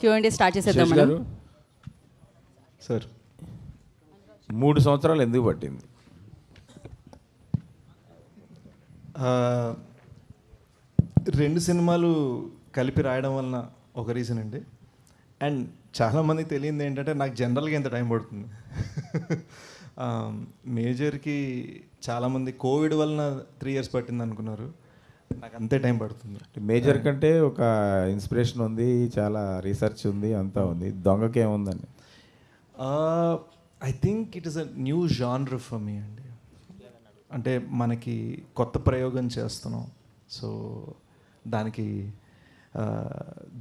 Q&A start చేసేద్దాం శేష్ మనం. గారు సార్ 3 సంవత్సరాలు ఎందుకు పట్టింది? రెండు సినిమాలు కలిపి రాయడం వలన ఒక రీజన్ అండి. అండ్ చాలామందికి తెలియంది ఏంటంటే నాకు జనరల్గా ఎంత టైం పడుతుంది. మేజర్కి చాలామంది కోవిడ్ వలన 3 years పట్టింది అనుకున్నారు. నాకు అంతే టైం పడుతుంది. మేజర్ కంటే ఒక ఇన్స్పిరేషన్ ఉంది, చాలా రీసెర్చ్ ఉంది, అంతా ఉంది. దొంగకి ఏముందండి? I think it is a new genre for me అండి. అంటే మనకి కొత్త ప్రయోగం చేస్తున్నాం. సో దానికి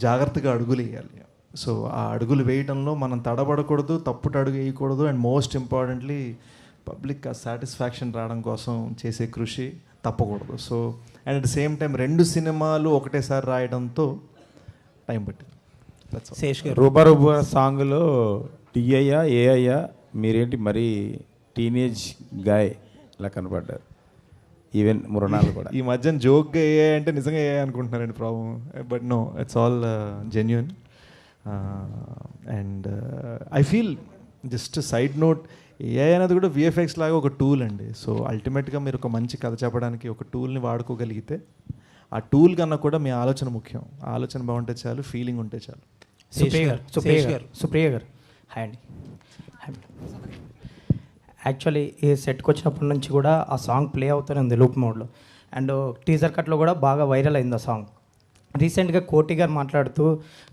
జాగ్రత్తగా అడుగులు వేయాలి. సో ఆ అడుగులు వేయడంలో మనం తడబడకూడదు, తప్పుట అడుగు వేయకూడదు. అండ్ మోస్ట్ ఇంపార్టెంట్లీ పబ్లిక్ ఆ సాటిస్ఫాక్షన్ రావడం కోసం చేసే కృషి తప్పకూడదు. So and at the same time 2 సినిమాలు ఒకటేసారి రాయడంతో టైం పట్టింది. శేష్ గారు, రూబా రూబా సాంగ్లో టీఐయా ఏఐయా మీరేంటి మరీ టీనేజ్ గాయ్ ఇలా కనపడ్డారు. ఈవెన్ మృణాలు కూడా ఈ మధ్యన జోక్గా ఏ అంటే నిజంగా ఏ అనుకుంటున్నారండి problem. But no, it's all genuine. And I feel just side note, AI అనేది కూడా విఎఫ్ఎక్స్ లాగా ఒక టూల్ అండి. సో అల్టిమేట్గా మీరు ఒక మంచి కథ చెప్పడానికి ఒక టూల్ని వాడుకోగలిగితే ఆ టూల్ కన్నా కూడా మీ ఆలోచన ముఖ్యం. ఆలోచన బాగుంటే చాలు, ఫీలింగ్ ఉంటే చాలు. సుప్రియ గారు హాయ్ అండి. యాక్చువల్లీ ఈ సెట్కి వచ్చినప్పటి నుంచి కూడా ఆ సాంగ్ ప్లే అవుతూనే ఉంది లూప్ మోడ్లో. అండ్ టీజర్ కట్లో కూడా బాగా వైరల్ అయింది ఆ సాంగ్. రీసెంట్గా కోటి గారు మాట్లాడుతూ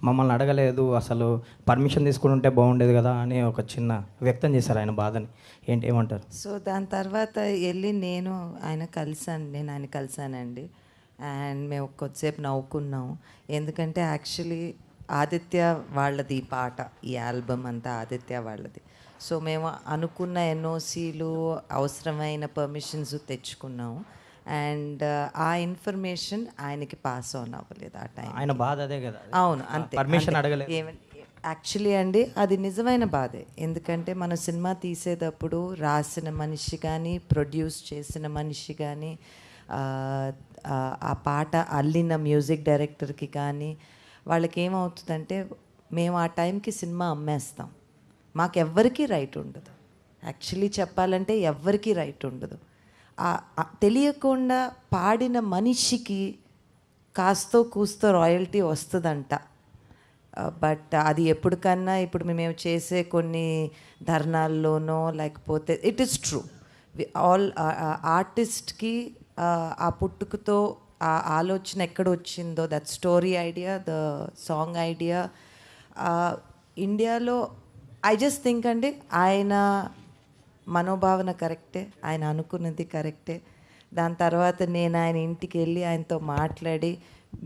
మమ్మల్ని అడగలేదు, అసలు పర్మిషన్ తీసుకుని ఉంటే బాగుండేది కదా అని ఒక చిన్న వ్యక్తం చేశారు ఆయన బాధని. ఏమంటారు? సో దాని తర్వాత వెళ్ళి నేను ఆయన కలిశానండి. అండ్ మేము కొద్దిసేపు నవ్వుకున్నాం. ఎందుకంటే యాక్చువల్లీ ఆదిత్య వాళ్ళది ఈ పాట, ఈ ఆల్బమ్ అంతా ఆదిత్య వాళ్ళది. సో మేము అనుకున్న ఎన్ఓసీలు, అవసరమైన పర్మిషన్స్ తెచ్చుకున్నాము. అండ్ ఆ ఇన్ఫర్మేషన్ ఆయనకి పాస్ ఆన్ అవ్వలేదు ఆ టైం. ఆయన బాధ అదే కదా. అవును, అంతే. పర్మిషన్ అడగలేదు. యాక్చువల్లీ అండి అది నిజమైన బాధే. ఎందుకంటే మనం సినిమా తీసేటప్పుడు రాసిన మనిషి కానీ, ప్రొడ్యూస్ చేసిన మనిషి కానీ, ఆ పాట అల్లిన మ్యూజిక్ డైరెక్టర్కి కానీ వాళ్ళకి ఏమవుతుందంటే మేము ఆ టైంకి సినిమా అమ్మేస్తాం. మాకెవ్వరికీ రైట్ ఉండదు. యాక్చువల్లీ చెప్పాలంటే ఎవ్వరికీ రైట్ ఉండదు. తెలియకుండా పాడిన మనిషికి కాస్తో కూస్తో రాయల్టీ వస్తుందంట. బట్ అది ఎప్పటికన్నా ఇప్పుడు మేము చేసే కొన్ని ధర్నాల్లోనో లేకపోతే ఇట్ ఈస్ ట్రూ, ఆల్ ఆర్టిస్ట్కి ఆ పుట్టుకతో ఆ ఆలోచన ఎక్కడ వచ్చిందో, that story idea, the song idea ఇండియాలో ఐ జస్ట్ థింక్ అండి ఆయన మనోభావన కరెక్టే, ఆయన అనుకున్నది కరెక్టే. దాని తర్వాత నేను ఆయన ఇంటికి వెళ్ళి ఆయనతో మాట్లాడి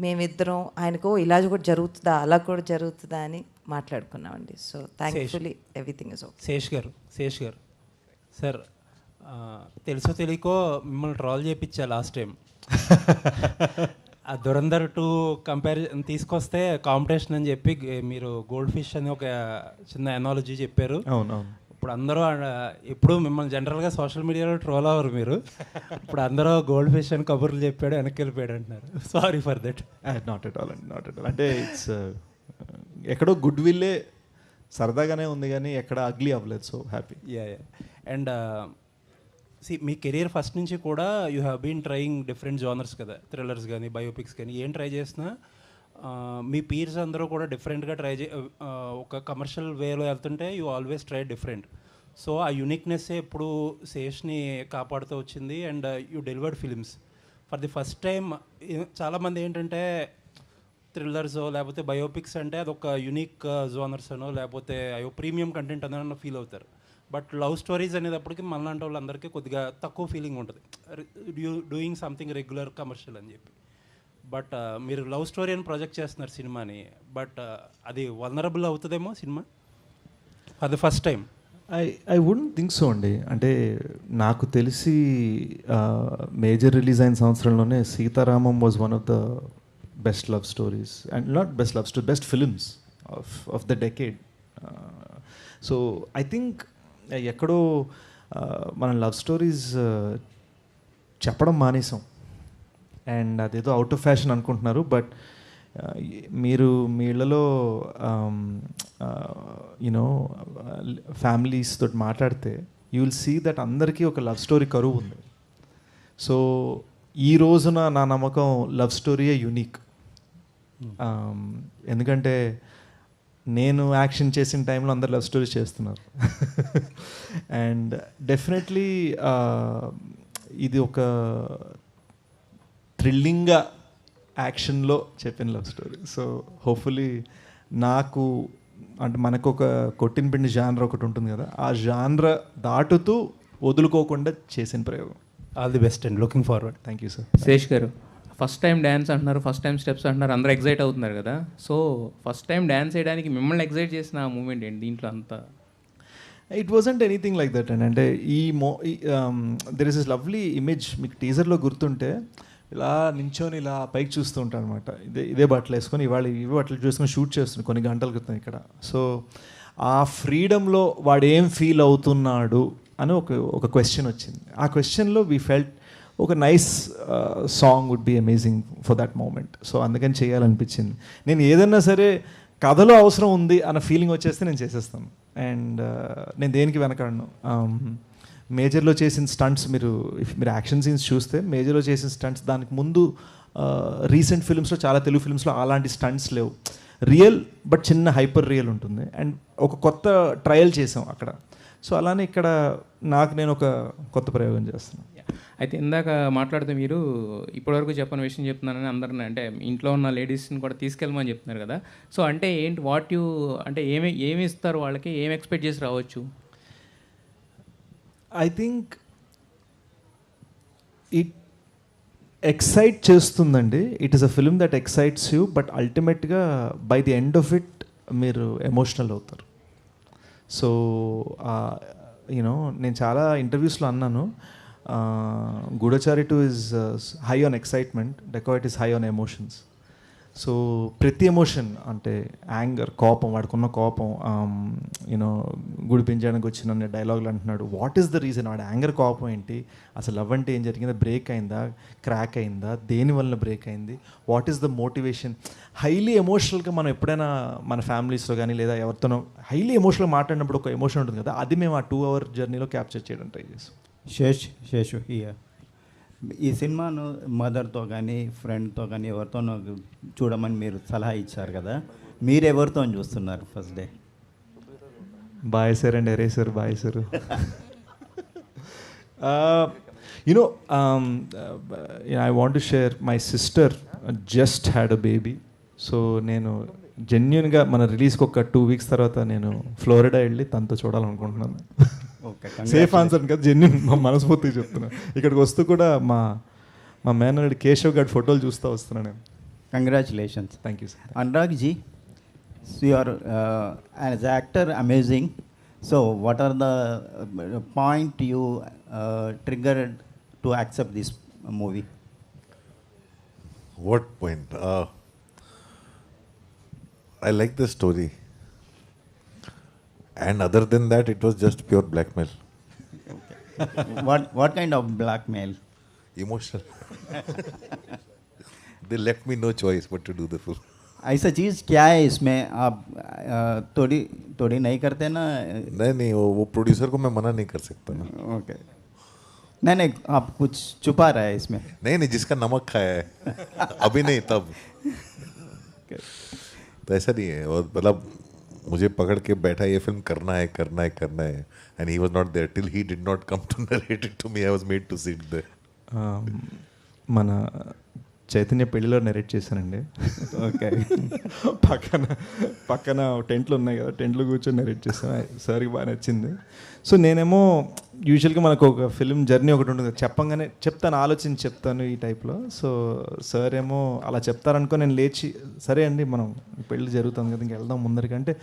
మేమిద్దరం ఆయనకు ఇలా కూడా జరుగుతుందా, అలా కూడా జరుగుతుందా అని మాట్లాడుకున్నామండి. So thankfully everything is okay. Sesh గారు సార్, తెలుసో తెలియకో మిమ్మల్ని ట్రాల్ చేయించా లాస్ట్ టైం. ఆ దురంధర్ 2 కంపారిజన్ తీసుకొస్తే కాంపిటీషన్ అని చెప్పి మీరు గోల్డ్ ఫిష్ అని ఒక చిన్న ఎనాలజీ చెప్పారు. అవునవును. ఇప్పుడు అందరూ ఇప్పుడు మిమ్మల్ని జనరల్గా సోషల్ మీడియాలో ట్రోల్ అవ్వరు మీరు. ఇప్పుడు అందరూ గోల్డ్ ఫిష్ అని కబుర్లు చెప్పాడు, వెనక్కి వెళ్ళిపోయాడు అంటున్నారు. Sorry for that. Not at all అండి, నాట్ ఎట్ ఆల్. అంటే ఇట్స్ ఎక్కడో గుడ్ విల్లే, సరదాగానే ఉంది కానీ ఎక్కడ అగ్లీ అవ్వలేదు. So happy. అండ్ మీ కెరీర్ ఫస్ట్ నుంచి కూడా you have been trying different genres కదా, థ్రిల్లర్స్ కానీ బయోపిక్స్ కానీ ఏం ట్రై చేసినా మీ పీర్స్ అందరూ కూడా డిఫరెంట్గా ఒక కమర్షియల్ వేలో వెళ్తుంటే you always try different. So ఆ యూనిక్నెస్సే ఎప్పుడు శేష్ని కాపాడుతూ వచ్చింది. And you delivered films for the first time. చాలామంది ఏంటంటే థ్రిల్లర్సో లేకపోతే బయోపిక్స్ అంటే అదొక యూనిక్ జోనర్స్ అనో లేకపోతే అయ్యో ప్రీమియం కంటెంట్ అనో ఫీల్ అవుతారు. బట్ లవ్ స్టోరీస్ అనేటప్పటికి మనలాంటి వాళ్ళందరికీ కొద్దిగా తక్కువ ఫీలింగ్ ఉంటుంది, డూయింగ్ సంథింగ్ రెగ్యులర్ కమర్షియల్ అని చెప్పి. బట్ మీరు లవ్ స్టోరీ అని ప్రొజెక్ట్ చేస్తున్నారు సినిమాని. బట్ అది వల్నరబుల్ అవుతుందేమో cinema for the first time. I wouldn't think so అండి. అంటే నాకు తెలిసి మేజర్ రిలీజ్ అయిన సంవత్సరంలోనే Sita Ramam was one of the best love stories, and not best love story, best films of the decade. So I think ఎక్కడో మనం love stories చెప్పడం మానేసాం. అండ్ అదేదో అవుట్ ఆఫ్ ఫ్యాషన్ అనుకుంటున్నారు. బట్ మీరు మీ ఇళ్ళలో యూనో ఫ్యామిలీస్ తోటి మాట్లాడితే యూ విల్ సీ దట్ అందరికీ ఒక లవ్ స్టోరీ కరువు ఉంది. సో ఈ రోజున నా నమ్మకం లవ్ స్టోరీయే యూనిక్. ఎందుకంటే నేను యాక్షన్ చేసిన టైంలో అందరు లవ్ స్టోరీస్ చేస్తున్నారు. అండ్ డెఫినెట్లీ ఇది ఒక థ్రిల్లింగ్గా యాక్షన్లో చెప్పిన లవ్ స్టోరీ. సో హోప్ఫుల్లీ నాకు అంటే మనకు ఒక కొట్టిన పిండి జానర్ ఒకటి ఉంటుంది కదా, ఆ జానర్ దాటుతూ వదులుకోకుండా చేసిన ప్రయోగం. All the best and looking forward. Thank you sir. Sesh garu, first time dance అంటున్నారు, ఫస్ట్ టైం స్టెప్స్ అంటున్నారు, అందరూ ఎగ్జైట్ అవుతున్నారు కదా. సో ఫస్ట్ టైం డ్యాన్స్ చేయడానికి మిమ్మల్ని ఎగ్జైట్ చేసిన మూమెంట్ ఏంటి దీంట్లో అంతా? It wasn't anything like that and అంటే there is is lovely image. మీకు టీజర్లో గుర్తుంటే ఇలా నించొని ఇలా పైకి చూస్తూ ఉంటాను అనమాట. ఇదే బట్టలు వేసుకొని ఇవే బట్టలు చూసుకొని షూట్ చేస్తున్నాను కొన్ని గంటల క్రితం ఇక్కడ. సో ఆ ఫ్రీడమ్లో వాడు ఏం ఫీల్ అవుతున్నాడు అని ఒక క్వశ్చన్ వచ్చింది. ఆ క్వశ్చన్లో వీ ఫెల్ట్ ఒక nice song would be amazing for that moment. So అందుకని చేయాలనిపించింది. నేను ఏదన్నా సరే కథలో అవసరం ఉంది అన్న ఫీలింగ్ వచ్చేస్తే నేను చేసేస్తాను. అండ్ నేను దేనికి వెనకాడను. మేజర్లో చేసిన స్టంట్స్ మీరు యాక్షన్ సీన్స్ చూస్తే మేజర్లో చేసిన స్టంట్స్ దానికి ముందు రీసెంట్ ఫిల్మ్స్లో చాలా తెలుగు ఫిల్మ్స్లో అలాంటి స్టంట్స్ లేవు. రియల్ బట్ చిన్న హైపర్ రియల్ ఉంటుంది. అండ్ ఒక కొత్త ట్రయల్ చేసాం అక్కడ. సో అలానే ఇక్కడ నేను ఒక కొత్త ప్రయోగం చేస్తున్నాను. అయితే ఇందాక మాట్లాడితే మీరు ఇప్పటివరకు చెప్పని విషయం చెప్తున్నానని అందరిని అంటే ఇంట్లో ఉన్న లేడీస్ని కూడా తీసుకెళ్ళమని చెప్తున్నారు కదా. సో అంటే ఏంటి అంటే ఏమి ఇస్తారు వాళ్ళకి, ఏమి ఎక్స్పెక్ట్ చేసి రావచ్చు? ఐ థింక్ ఇట్ ఎక్సైట్ చేస్తుందండి. It is a film that excites you, but అల్టిమేట్గా by the end of it మీరు ఎమోషనల్ అవుతారు. సో యూనో నేను చాలా ఇంటర్వ్యూస్లో అన్నాను, Goodachari 2 is high on excitement, Dacoit is high on emotions. So ప్రతి emotion అంటే anger, కోపం, వాడుకున్న కోపం, యూనో గుడి పెంచడానికి వచ్చిన డైలాగులు అంటున్నాడు. What is the reason? వాడు యాంగర్, కోపం ఏంటి, అసలు లవ్ అంటే ఏం జరిగిందా, బ్రేక్ అయిందా, క్రాక్ అయిందా, దేనివల్ల బ్రేక్ అయింది, what is the motivation. Highly ఎమోషనల్గా మనం ఎప్పుడైనా మన ఫ్యామిలీస్లో కానీ లేదా ఎవరితోనో హైలీ ఎమోషనల్గా మాట్లాడినప్పుడు ఒక ఎమోషన్ ఉంటుంది కదా, అది మేము ఆ 2 hour జర్నీలో క్యాప్చర్ చేయడం ట్రై చేస్తాం. శేషు ఈ సినిమాను మదర్తో కానీ ఫ్రెండ్తో కానీ ఎవరితోనో చూడమని మీరు సలహా ఇచ్చారు కదా, మీరు ఎవరితో చూస్తున్నారు ఫస్ట్ డే? బాయ్ సార్ అండ్ ఎరే సార్, బాయ్ sir. You know I want to share my sister just had a baby. So నేను జెన్యున్గా మన రిలీజ్కి ఒక 2 weeks తర్వాత నేను ఫ్లోరిడా వెళ్ళి తనతో చూడాలనుకుంటున్నాను. సేఫ్ ఆన్సర్ కదా, జెన్యున్ మనస్ఫూర్తిగా చెప్తున్నాను. ఇక్కడికి వస్తూ కూడా మా మేనల్లుడు కేశవ్ గారి ఫోటోలు చూస్తూ వస్తున్నాను నేను. Congratulations. Thank you sir. Anurag ji, you are as actor amazing. So what are the point you triggered to accept this movie? What point? I like the story. And other than that, it was just pure blackmail. What kind of blackmail? Emotional. They left me no choice but to do the film. ऐसा चीज़ क्या है इसमें? आप थोड़ी नहीं करते ना? नहीं वो प्रोड्यूसर को मैं मना नहीं कर सकता ना. ओके. नहीं आप कुछ छुपा रहा है इसमें. नहीं जिसका नमक खाया है अभी नहीं तब. तो ऐसा नहीं है. और मतलब मुझे पकड़ के बैठा, ये फिल्म करना है. And he was not there till he did not come to narrate it to me. I was made to sit there. మన చైతన్య పెళ్లిలో నెరేట్ చేశానండి. ఓకే. పక్కన టెంట్లు ఉన్నాయి కదా, టెంట్లో కూర్చొని నెరేట్ చేశాను. సార్కి బాగా నచ్చింది. సో నేనేమో యూజువల్గా మనకు ఒక ఫిల్మ్ జర్నీ ఒకటి ఉంటుంది, చెప్పంగానే చెప్తాను, ఆలోచించి చెప్తాను ఈ టైప్లో. సో సార్ ఏమో అలా చెప్తారనుకో నేను లేచి సరే అండి మనం పెళ్ళి జరుగుతుంది కదా ఇంక వెళ్దాం ముందరికి అంటే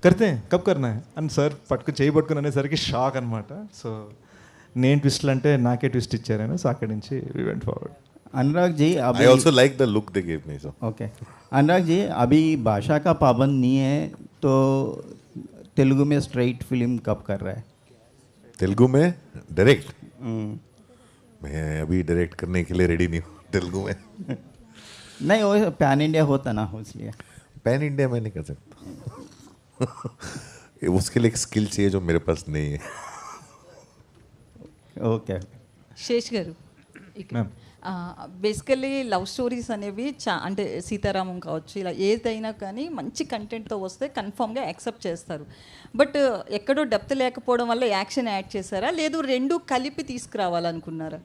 కడితే కప్ కర్నా అని సార్ చేయి పట్టుకుని అనేసరికి షాక్ అనమాట. సో నేను ట్విస్ట్లు అంటే నాకే ట్విస్ట్ ఇచ్చారు. సో అక్కడి నుంచి వి వెంట్ ఫార్వర్డ్. अनुराग जी, अभी I also like the look they gave me. So okay. Anurag ji, अभी भाषा का पाबंद नहीं है तो तेलुगु में स्ट्रेट फिल्म कब कर रहा है? तेलुगु में डायरेक्ट मैं अभी डायरेक्ट करने के लिए रेडी नहीं हूँ तेलुगु में. नहीं वो पैन इंडिया होता ना इसलिए. पैन इंडिया मैं नहीं कर सकता. उसके लिए एक स्किल चाहिए जो मेरे पास नहीं है. ఓకే. శేష్ గారు మ్యామ్. బేసికల్లీ లవ్ స్టోరీస్ అనేవి అంటే సీతారామం కావచ్చు ఇలా ఏదైనా కానీ మంచి కంటెంట్తో వస్తే కన్ఫామ్గా యాక్సెప్ట్ చేస్తారు. బట్ ఎక్కడో డెప్త్ లేకపోవడం వల్ల యాక్షన్ యాడ్ చేశారా లేదు రెండు కలిపి తీసుకురావాలనుకున్నారా?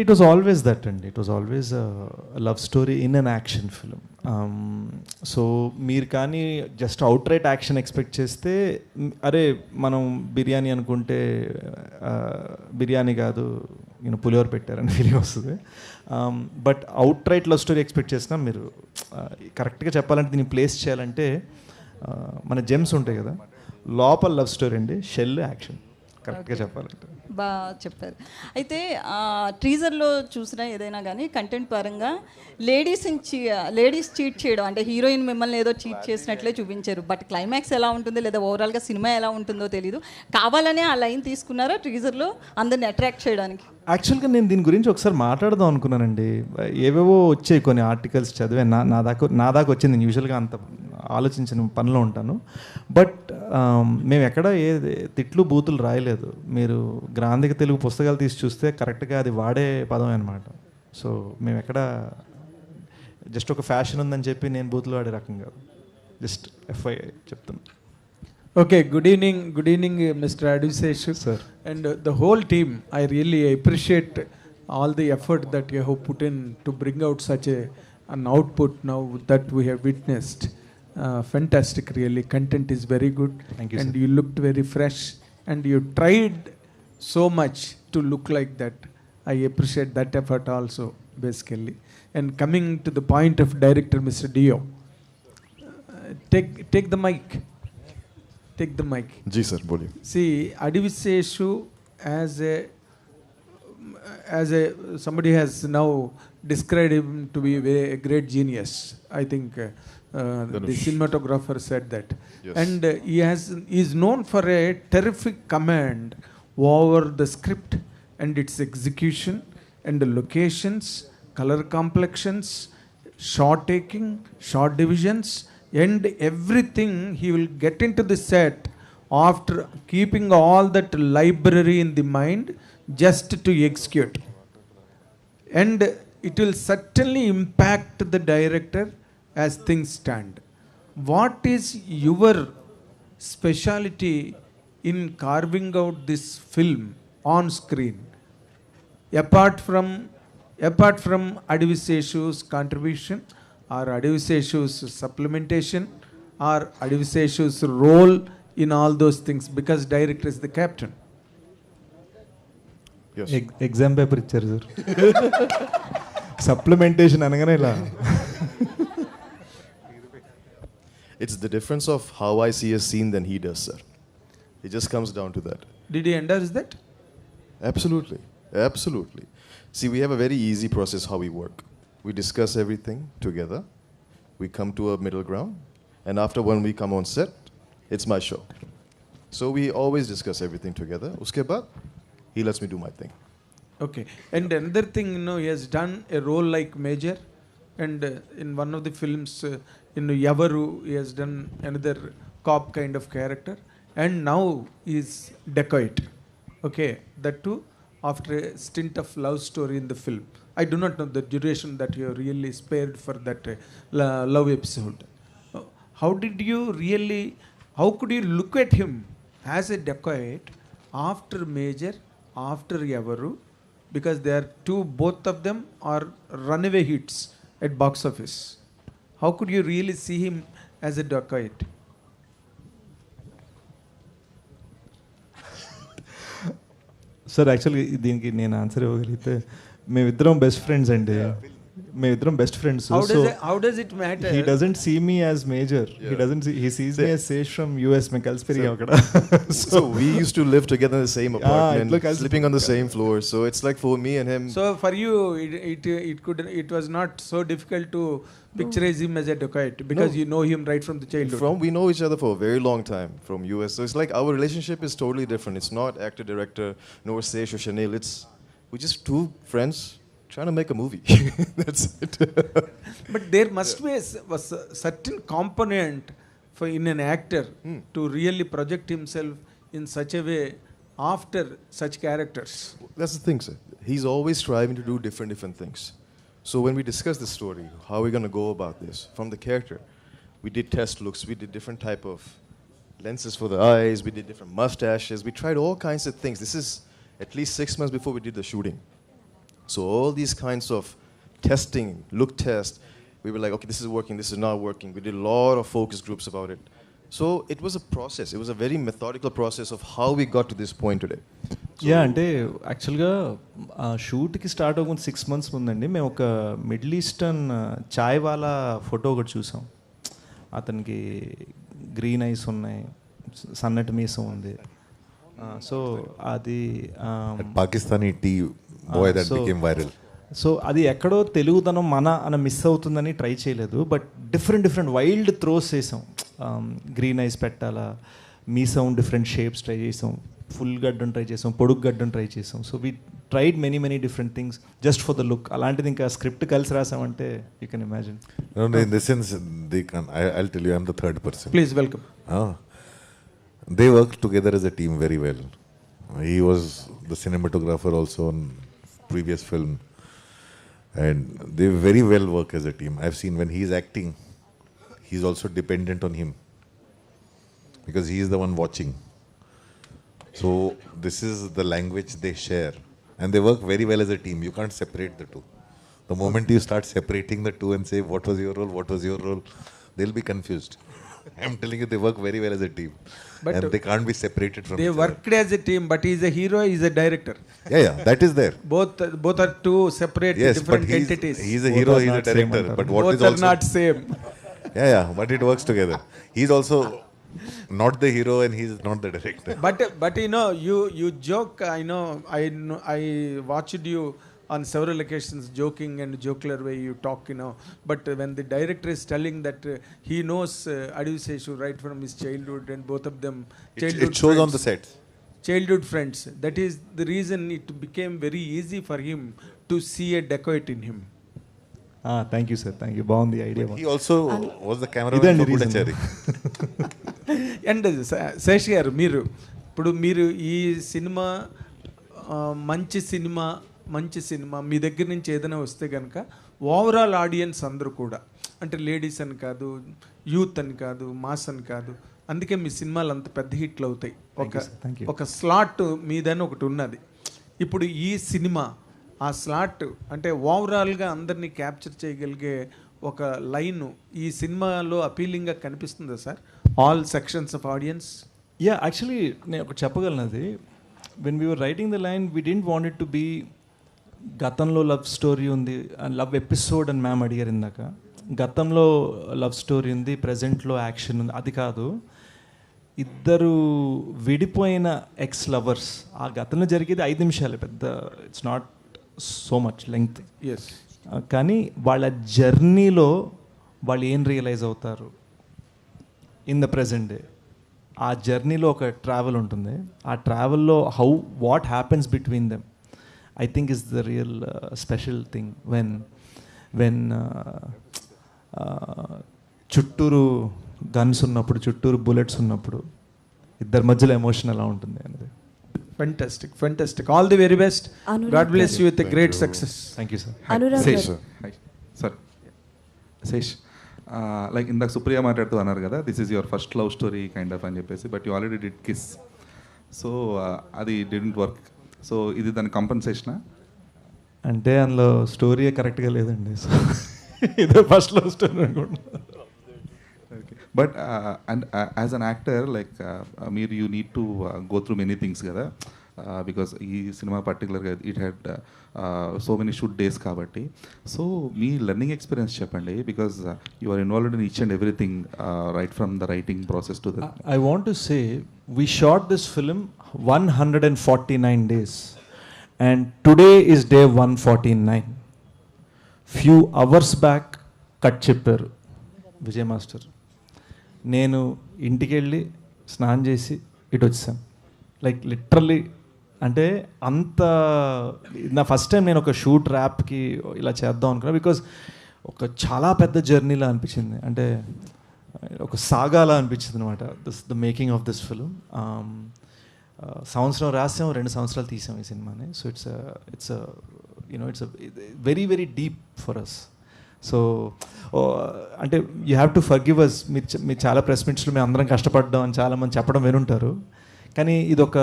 It was always that, and it was always a love story in an action film. So మీరు కానీ just out right action expect చేస్తే అరే మనం బిర్యానీ అనుకుంటే బిర్యానీ కాదు పులిహోర పెట్టారని ఫీలింగ్ వస్తుంది. But out right love story expect చేసినా మీరు కరెక్ట్గా చెప్పాలంటే దీన్ని ప్లేస్ చేయాలంటే మన జెమ్స్ ఉంటాయి కదా, లోపల లవ్ స్టోరీ అండి, షెల్ యాక్షన్, కరెక్ట్గా చెప్పాలంటే. బాగా చెప్పారు. అయితే టీజర్లో చూసిన ఏదైనా కానీ కంటెంట్ పరంగా లేడీస్ చీట్ చేయడం అంటే హీరోయిన్ మిమ్మల్ని ఏదో చీట్ చేసినట్లే చూపించారు. బట్ క్లైమాక్స్ ఎలా ఉంటుందో లేదా ఓవరాల్గా సినిమా ఎలా ఉంటుందో తెలీదు. కావాలనే ఆ లైన్ తీసుకున్నారా టీజర్లో అందరిని అట్రాక్ట్ చేయడానికి? యాక్చువల్గా నేను దీని గురించి ఒకసారి మాట్లాడదాం అనుకున్నానండి. ఏవేవో వచ్చాయి కొన్ని ఆర్టికల్స్ చదివే, నా దాకా వచ్చింది. నేను యూజువల్గా అంత ఆలోచించిన పనిలో ఉంటాను. బట్ మేము ఎక్కడ ఏ తిట్లు బూతులు రాయలేదు. మీరు గ్రాంధిక తెలుగు పుస్తకాలు తీసి చూస్తే కరెక్ట్గా అది వాడే పదం అనమాట. సో మేము ఎక్కడ జస్ట్ ఒక ఫ్యాషన్ ఉందని చెప్పి నేను బూతులు వాడే రకం కాదు. జస్ట్ ఎఫ్ఐ చెప్తాను. Okay, good evening, Mr. Adviseshu. Sir. And the whole team, I really appreciate all the effort that you have put in to bring out such an output now that we have witnessed. Fantastic, really. Content is very good. Thank you, and sir. you looked very fresh. And you tried so much to look like that. I appreciate that effort also, basically. And coming to the point of director, Mr. Dio, take the mic. Take the mic. जी sir बोलिए. See, Adviseshu as somebody has now described him to be a great genius. I think the cinematographer said that. Yes. And he is known for a terrific command over the script and its execution and the locations, color complexions, shot taking, shot divisions, and everything. He will get into the set after keeping all that library in the mind just to execute. And it will certainly impact the director as things stand. What is your speciality in carving out this film on screen? Apart from Adviseshu's contribution, or Adviseshu's supplementation, or Adviseshu's role in all those things, because director is the captain. Yes. Exam paper ఇచ్చారు sir. Supplementation అనగానే ఇలా. It's the difference of how I see a scene than he does, sir. It just comes down to that. Did he endorse that? Absolutely. Absolutely. See, we have a very easy process how we work. We discuss everything together. We come to a middle ground. And after when we come on set, it's my show. So we always discuss everything together. Uske baad, he lets me do my thing. Okay. And another thing, he has done a role like Major. And in one of the films, in Yavaru, he has done another cop kind of character. And now he is dacoit. Okay. That too, after a stint of love story in the film. I do not know the duration that you really spared for that love episode. How could you look at him as a dacoit after Major, after Yavaru? Because both of them are runaway hits at box office. How could you really see him as a dacoit? Sir యాక్చువల్గా దీనికి నేను answer ఇవ్వగలిగితే మేమిద్దరం best friends అండి. మేమిద్దరం best friends. How does it matter? He doesn't see me as Major. He sees me as Sesh from US. మేము కలిసి పెరిగాం అక్కడ. So we used to live together in the same apartment, look, sleeping on the same floor. So it's like for me and him. So for you, it was not so difficult to picturize him as a dacoit because you know him right from the childhood. We know each other for a very long time from US. So it's like our relationship is totally different. It's not actor director nor Sesh or Chanel. We're just two friends trying to make a movie. That's it. But there must be a certain component for in an actor to really project himself in such a way after such characters. That's the thing, sir. He's always striving to do different things. So when we discuss the story, how are we going to go about this? From the character, we did test looks, we did different type of lenses for the eyes, we did different mustaches, we tried all kinds of things. This is at least 6 months before we did the shooting. So all these kinds of testing, look test, we were like, okay, this is working, this is not working. We did a lot of focus groups about it. So it was a process. It was a very methodical process of how we got to this point today. Yeah అంటే యాక్చువల్గా షూట్కి start అవ్వకుండా 6 months ముందండి మేము ఒక middle eastern చాయ్ వాలా photo ఒకటి చూసాం. అతనికి green ice ఉన్నాయి, సన్నటి మీసం ఉంది. సో అది Pakistani tea boy that became viral. So అది ఎక్కడో తెలుగుతనం మన మిస్ అవుతుందని ట్రై చేయలేదు, బట్ డిఫరెంట్ వైల్డ్ త్రోస్ చేసాం. గ్రీన్ ఐస్ పెట్టాలా, మీసం డిఫరెంట్ షేప్స్ ట్రై చేసాం, ఫుల్ గడ్డం ట్రై చేసాం, పొడుగు గడ్డం ట్రై చేసాం. So we tried many different things just for the look. అలాంటిది ఇంకా స్క్రిప్ట్ కలిసి రాసామంటే you can imagine. In this sense, I'll tell you, I'm the third person. Please welcome. They worked together as a team very well. He was the cinematographer also on previous film. And they very well work as a team. I've seen when he's acting, he's also dependent on him because he is the one watching. So this is the language they share, and they work very well as a team. You can't separate the two. The moment you start separating the two and say what was your role, they'll be confused. I'm telling you, they work very well as a team, But and they can't be separated from They each worked as a team, but he's a hero, he's a director. other. Yeah, that is there. Both are two separate Yes, different but entities. he's a Both hero, are he's a not same director. antar. But what Both is are also not same. yeah, but it works together. He's also not the hero and he's not the director. But you know, you joke. I watched you on several occasions joking and jocular way you talk, but when the director is telling that he knows Adu Seshu right from his childhood, and both of them childhood It shows friends, on the set. childhood friends, that is the reason it became very easy for him to see a dacoit in him. Thank you sir, thank you. బాగుంది idea. He also was the cameraman ఇదండి for reason. Gudachari. And Sesh గారు, మీరు ఈ cinema మంచి cinema మీ దగ్గర నుంచి ఏదైనా వస్తే కనుక ఓవరాల్ ఆడియన్స్ అందరూ కూడా, అంటే లేడీస్ అని కాదు, యూత్ అని కాదు, మాస్ అని కాదు, అందుకే మీ సినిమాలు అంత పెద్ద హిట్లు అవుతాయి. ఒక స్లాట్ మీదని ఒకటి ఉన్నది. ఇప్పుడు ఈ సినిమా ఆ స్లాట్ అంటే ఓవరాల్గా అందరినీ క్యాప్చర్ చేయగలిగే ఒక లైన్ ఈ సినిమాలో అపీలింగ్గా కనిపిస్తుందా sir, all sections of audience? Yeah, actually నేను ఒకటి చెప్పగలను. అది when we were writing the line we didn't want it to be గతంలో లవ్ స్టోరీ ఉంది, లవ్ ఎపిసోడ్ అని మ్యామ్ అడిగారు ఇందాక. గతంలో లవ్ స్టోరీ ఉంది, ప్రజెంట్లో యాక్షన్ ఉంది, అది కాదు. ఇద్దరు విడిపోయిన ఎక్స్ లవర్స్, ఆ గతంలో జరిగేది 5 నిమిషాలే, పెద్ద it's not so much length. Yes. కానీ వాళ్ళ జర్నీలో వాళ్ళు ఏం రియలైజ్ అవుతారు ఇన్ ద ప్రజెంట్ డే, ఆ జర్నీలో ఒక ట్రావెల్ ఉంటుంది. ఆ ట్రావెల్లో what happens between them I think is the real special thing. When చుట్టూరు గన్స్ ఉన్నప్పుడు, చుట్టూరు బుల్లెట్స్ ఉన్నప్పుడు ఇద్దరి మధ్యలో ఎమోషన్ ఎలా ఉంటుంది అనేది. Fantastic. All the very best. God bless you with a great success. Thank you, sir. Sesh. Hi. Sir. Sesh. Like ఇందాక సుప్రియ మాట్లాడుతూ అన్నారు కదా, this is your first love story kind of అని చెప్పేసి, but you already did kiss. So అది didn't work. So ఇది దాని కంపెన్సేషనా? అంటే అందులో స్టోరీ కరెక్ట్గా లేదండి. సో ఇదే ఫస్ట్ లవ్ స్టోరీ అనుకుంటున్నా. But and as an actor like మీరు you need to go through many things కదా, బికాస్ ఈ సినిమా పర్టికులర్గా it had so many shoot days కాబట్టి. సో మీ లెర్నింగ్ ఎక్స్పీరియన్స్ చెప్పండి, because you are involved in each and everything right from the writing process to the. I want to say we shot this film 149 days and today is day 149. Few hours back cut చెప్పారు Vijay master. నేను ఇంటికి వెళ్ళి స్నానం చేసి ఇటు వచ్చాను. Like literally అంటే అంత నా ఫస్ట్ టైం నేను ఒక షూట్ ర్యాప్కి ఇలా చేద్దాం అనుకున్నా, బికాజ్ ఒక చాలా పెద్ద జర్నీలా అనిపించింది, అంటే ఒక సాగాలా అనిపించింది అనమాట the making of this film. సంవత్సరం రాసాం, 2 సంవత్సరాలు తీసాం ఈ సినిమాని. So it's very very deep for us. So అంటే you have to forgive us. మీరు చాలా ప్రెస్ మీట్స్లో మేము అందరం కష్టపడ్డాం అని చాలామంది చెప్పడం వినుంటారు, కానీ ఇది ఒక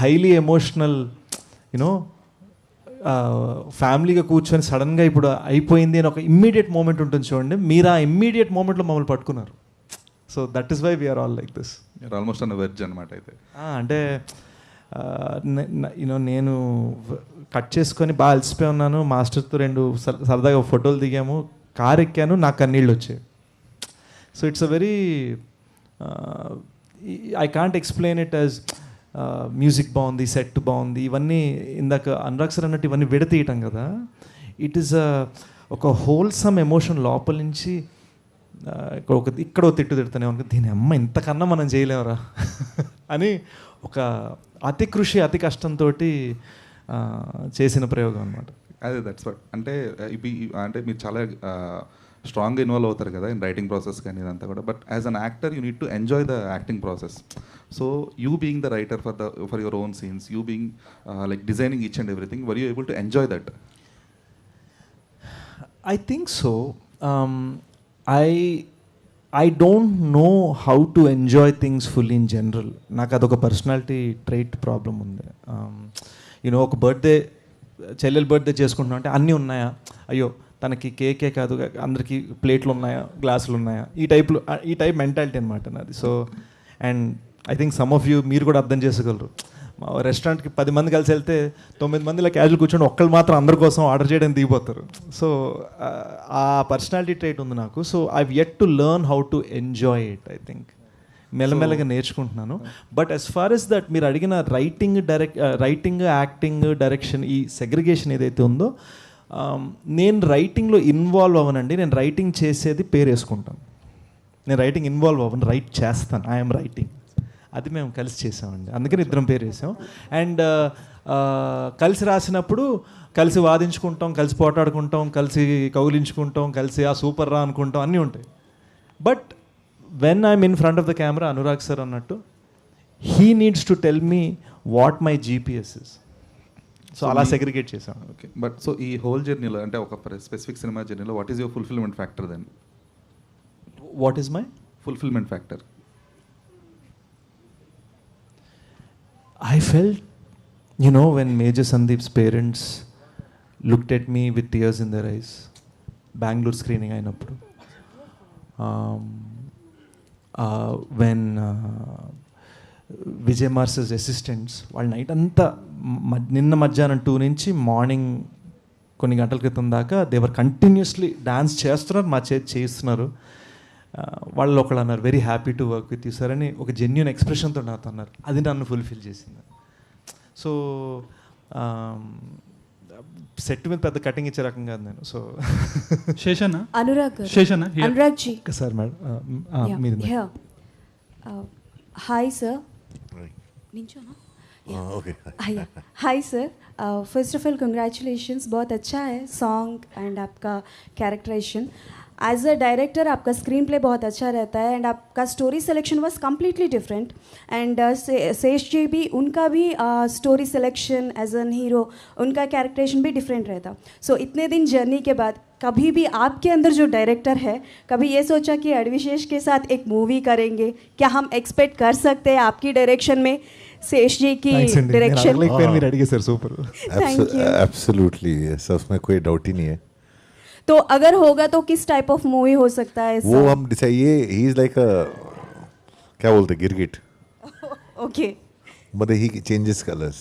హైలీ ఎమోషనల్ యూనో ఫ్యామిలీగా కూర్చొని సడన్గా ఇప్పుడు అయిపోయింది అని ఒక ఇమ్మీడియట్ మూమెంట్ ఉంటుంది చూడండి. మీరు ఆ ఇమ్మీడియట్ మూమెంట్లో మమ్మల్ని పట్టుకున్నారు. So that is why we are all like this. Almost అన్న వెజ్ అనమాట. అయితే అంటే నేను కట్ చేసుకొని బాగా అలసిపోయి ఉన్నాను. మాస్టర్తో 2 సరదాగా ఫోటోలు దిగాము, కార్ ఎక్కాను, నాకు కన్నీళ్ళు వచ్చాయి. So it's a very I can't explain it as music బాగుంది, సెట్ బాగుంది, ఇవన్నీ ఇందాక అనురాగ్ సార్ అన్నట్టు ఇవన్నీ విడతీయటం కదా. ఇట్ ఈస్ ఒక హోల్సమ్ ఎమోషన్ లోపల నుంచి. ఇక్కడ తిట్టు తిడుతూనే అనుకో, దీని అమ్మ ఇంతకన్నా మనం చేయలేమరా అని ఒక అతి కృషి అతి కష్టంతో చేసిన ప్రయోగం అనమాట. అదే దట్స్ వాట్. అంటే అంటే మీరు చాలా స్ట్రాంగ్గా ఇన్వాల్వ్ అవుతారు కదా ఇన్ రైటింగ్ ప్రాసెస్ కానీ ఇదంతా కూడా. But as an actor you need to enjoy the acting process. So you being the writer for your own scenes, you being like designing each and everything, were you able to enjoy that? I think so. I don't know how to enjoy things fully in general. నాకు అదొక personality trait problem ఉంది. ఒక birthday, చెల్లెలు birthday చేసుకుంటున్నాం అంటే అన్నీ ఉన్నాయా, అయ్యో తనకి కేకే కాదు అందరికీ ప్లేట్లు ఉన్నాయా, గ్లాసులు ఉన్నాయా, ఈ టైప్ మెంటాలిటీ అనమాట నాది. So and I think some of you మీరు కూడా అర్థం చేసుకోగలరు. మా రెస్టారెంట్కి 10 మంది కలిసి వెళ్తే 9 మందిలో క్యాజువల్ కూర్చొని ఒక్కళ్ళు మాత్రం అందరి కోసం ఆర్డర్ చేయడానికి దిగిపోతారు. సో ఆ పర్సనాలిటీ ట్రైట్ ఉంది నాకు. So I've yet to learn how to enjoy it. I think మెల్లమెల్లగా నేర్చుకుంటున్నాను. But as far as that మీరు అడిగిన రైటింగ్ యాక్టింగ్ డైరెక్షన్ ఈ సెగ్రిగేషన్ ఏదైతే ఉందో, నేను రైటింగ్లో ఇన్వాల్వ్ అవ్వనండి. నేను రైటింగ్ చేసేది పేరు వేసుకుంటాను. నేను రైటింగ్ ఇన్వాల్వ్ అవ్వను, రైట్ చేస్తాను. I'm writing. అది మేము కలిసి చేసామండి, అందుకని ఇద్దరం పేరు వేసాం. అండ్ కలిసి రాసినప్పుడు కలిసి వాదించుకుంటాం, కలిసి పోటాడుకుంటాం, కలిసి కౌలించుకుంటాం, కలిసి ఆ సూపర్ రా అనుకుంటాం, అన్నీ ఉంటాయి. But when I'm in front of the camera, Anurag sir అన్నట్టు he needs to tell me what my GPS is. So అలా సెగ్రిగేట్ చేసాం. ఓకే. బట్ సో ఈ హోల్ జర్నీలో, అంటే ఒక స్పెసిఫిక్ సినిమా జర్నీలో, what is your fulfilment factor then? What is my fulfilment factor? I felt, when Major Sandeep's parents looked at me with tears in their eyes, Bangalore screening అయినప్పుడు, when Vijay Mars's assistants వాళ్ళ night అంతా నిన్న మధ్యాహ్నం 2 నుంచి morning కొన్ని గంటల క్రితం దాకా దేవర్ కంటిన్యూస్లీ డాన్స్ చేస్తున్నారు, మా చేస్తున్నారు. వాళ్ళు ఒకళ్ళు అన్నారు, very happy to work with you sir అని ఒక జెన్యూన్ ఎక్స్ప్రెషన్తో నాతో అన్నారు. అది నన్ను ఫుల్ఫిల్ చేసింది. సో సెట్ మీద పెద్ద కటింగ్ ఇచ్చే రకం కాదు నేను. సో శేషన్న, అనురాగ్ జీ సార్ మేడం మీరు. Hi sir. Hi sir, first of all congratulations, बहुत अच्छा है सॉन्ग एंड आपका कैरेक्टराइजेशन. एज अ डायरेक्टर आपका स्क्रीन प्ले बहुत अच्छा रहता है एंड आपका story selection was completely different. And Sesh ji भी, उनका भी story selection as an hero, उनका कैरेक्टराइजेशन भी डिफरेंट रहता. सो इतने दिन जर्नी के बाद कभी भी आपके अंदर जो डायरेक्टर है, कभी ये सोचा कि अडविशेष के साथ एक मूवी करेंगे? क्या हम एक्सपेक्ट कर सकते हैं आपकी डायरेक्शन में शेष जी की डायरेक्शन? एब्सोल्युटली, उसमें कोई डाउट ही नहीं है. तो अगर होगा तो किस टाइप ऑफ मूवी हो सकता है? वो हम डिसाइड, ये ही इज लाइक अ, क्या बोलते हैं, गिरगिट. ओके. मतलब ही चेंजेस कलर्स.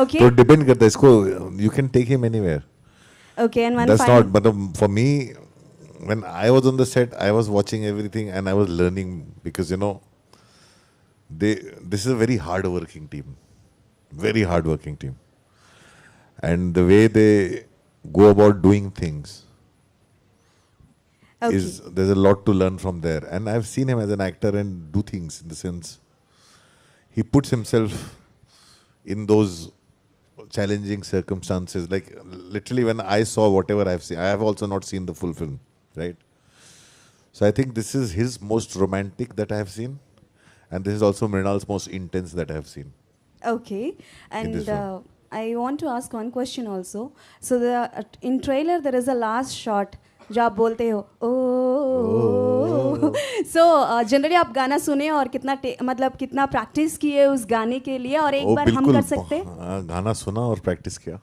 ओके. तो डिपेंड करता है इसको, you can take him anywhere. Okay, and one That's final. not, but for me, when I was on the set, I was watching everything and I was learning, because this is a very hard-working team, and the way they go about doing things is, there's a lot to learn from there. And I've seen him as an actor and do things, in the sense he puts himself in those challenging circumstances. Like literally when I saw whatever I've seen, I have also not seen the full film, right? So I think this is his most romantic that I have seen, and this is also Mrinal's most intense that I have seen. Okay, and this film. I want to ask one question also. So the in trailer there is a last shot जो आप बोलते हो ओ so generally आप गाना सुने और मतलब कितना प्रैक्टिस किए उस गाने के लिए और एक बार हम कर सकते हैं? गाना सुना और प्रैक्टिस किया.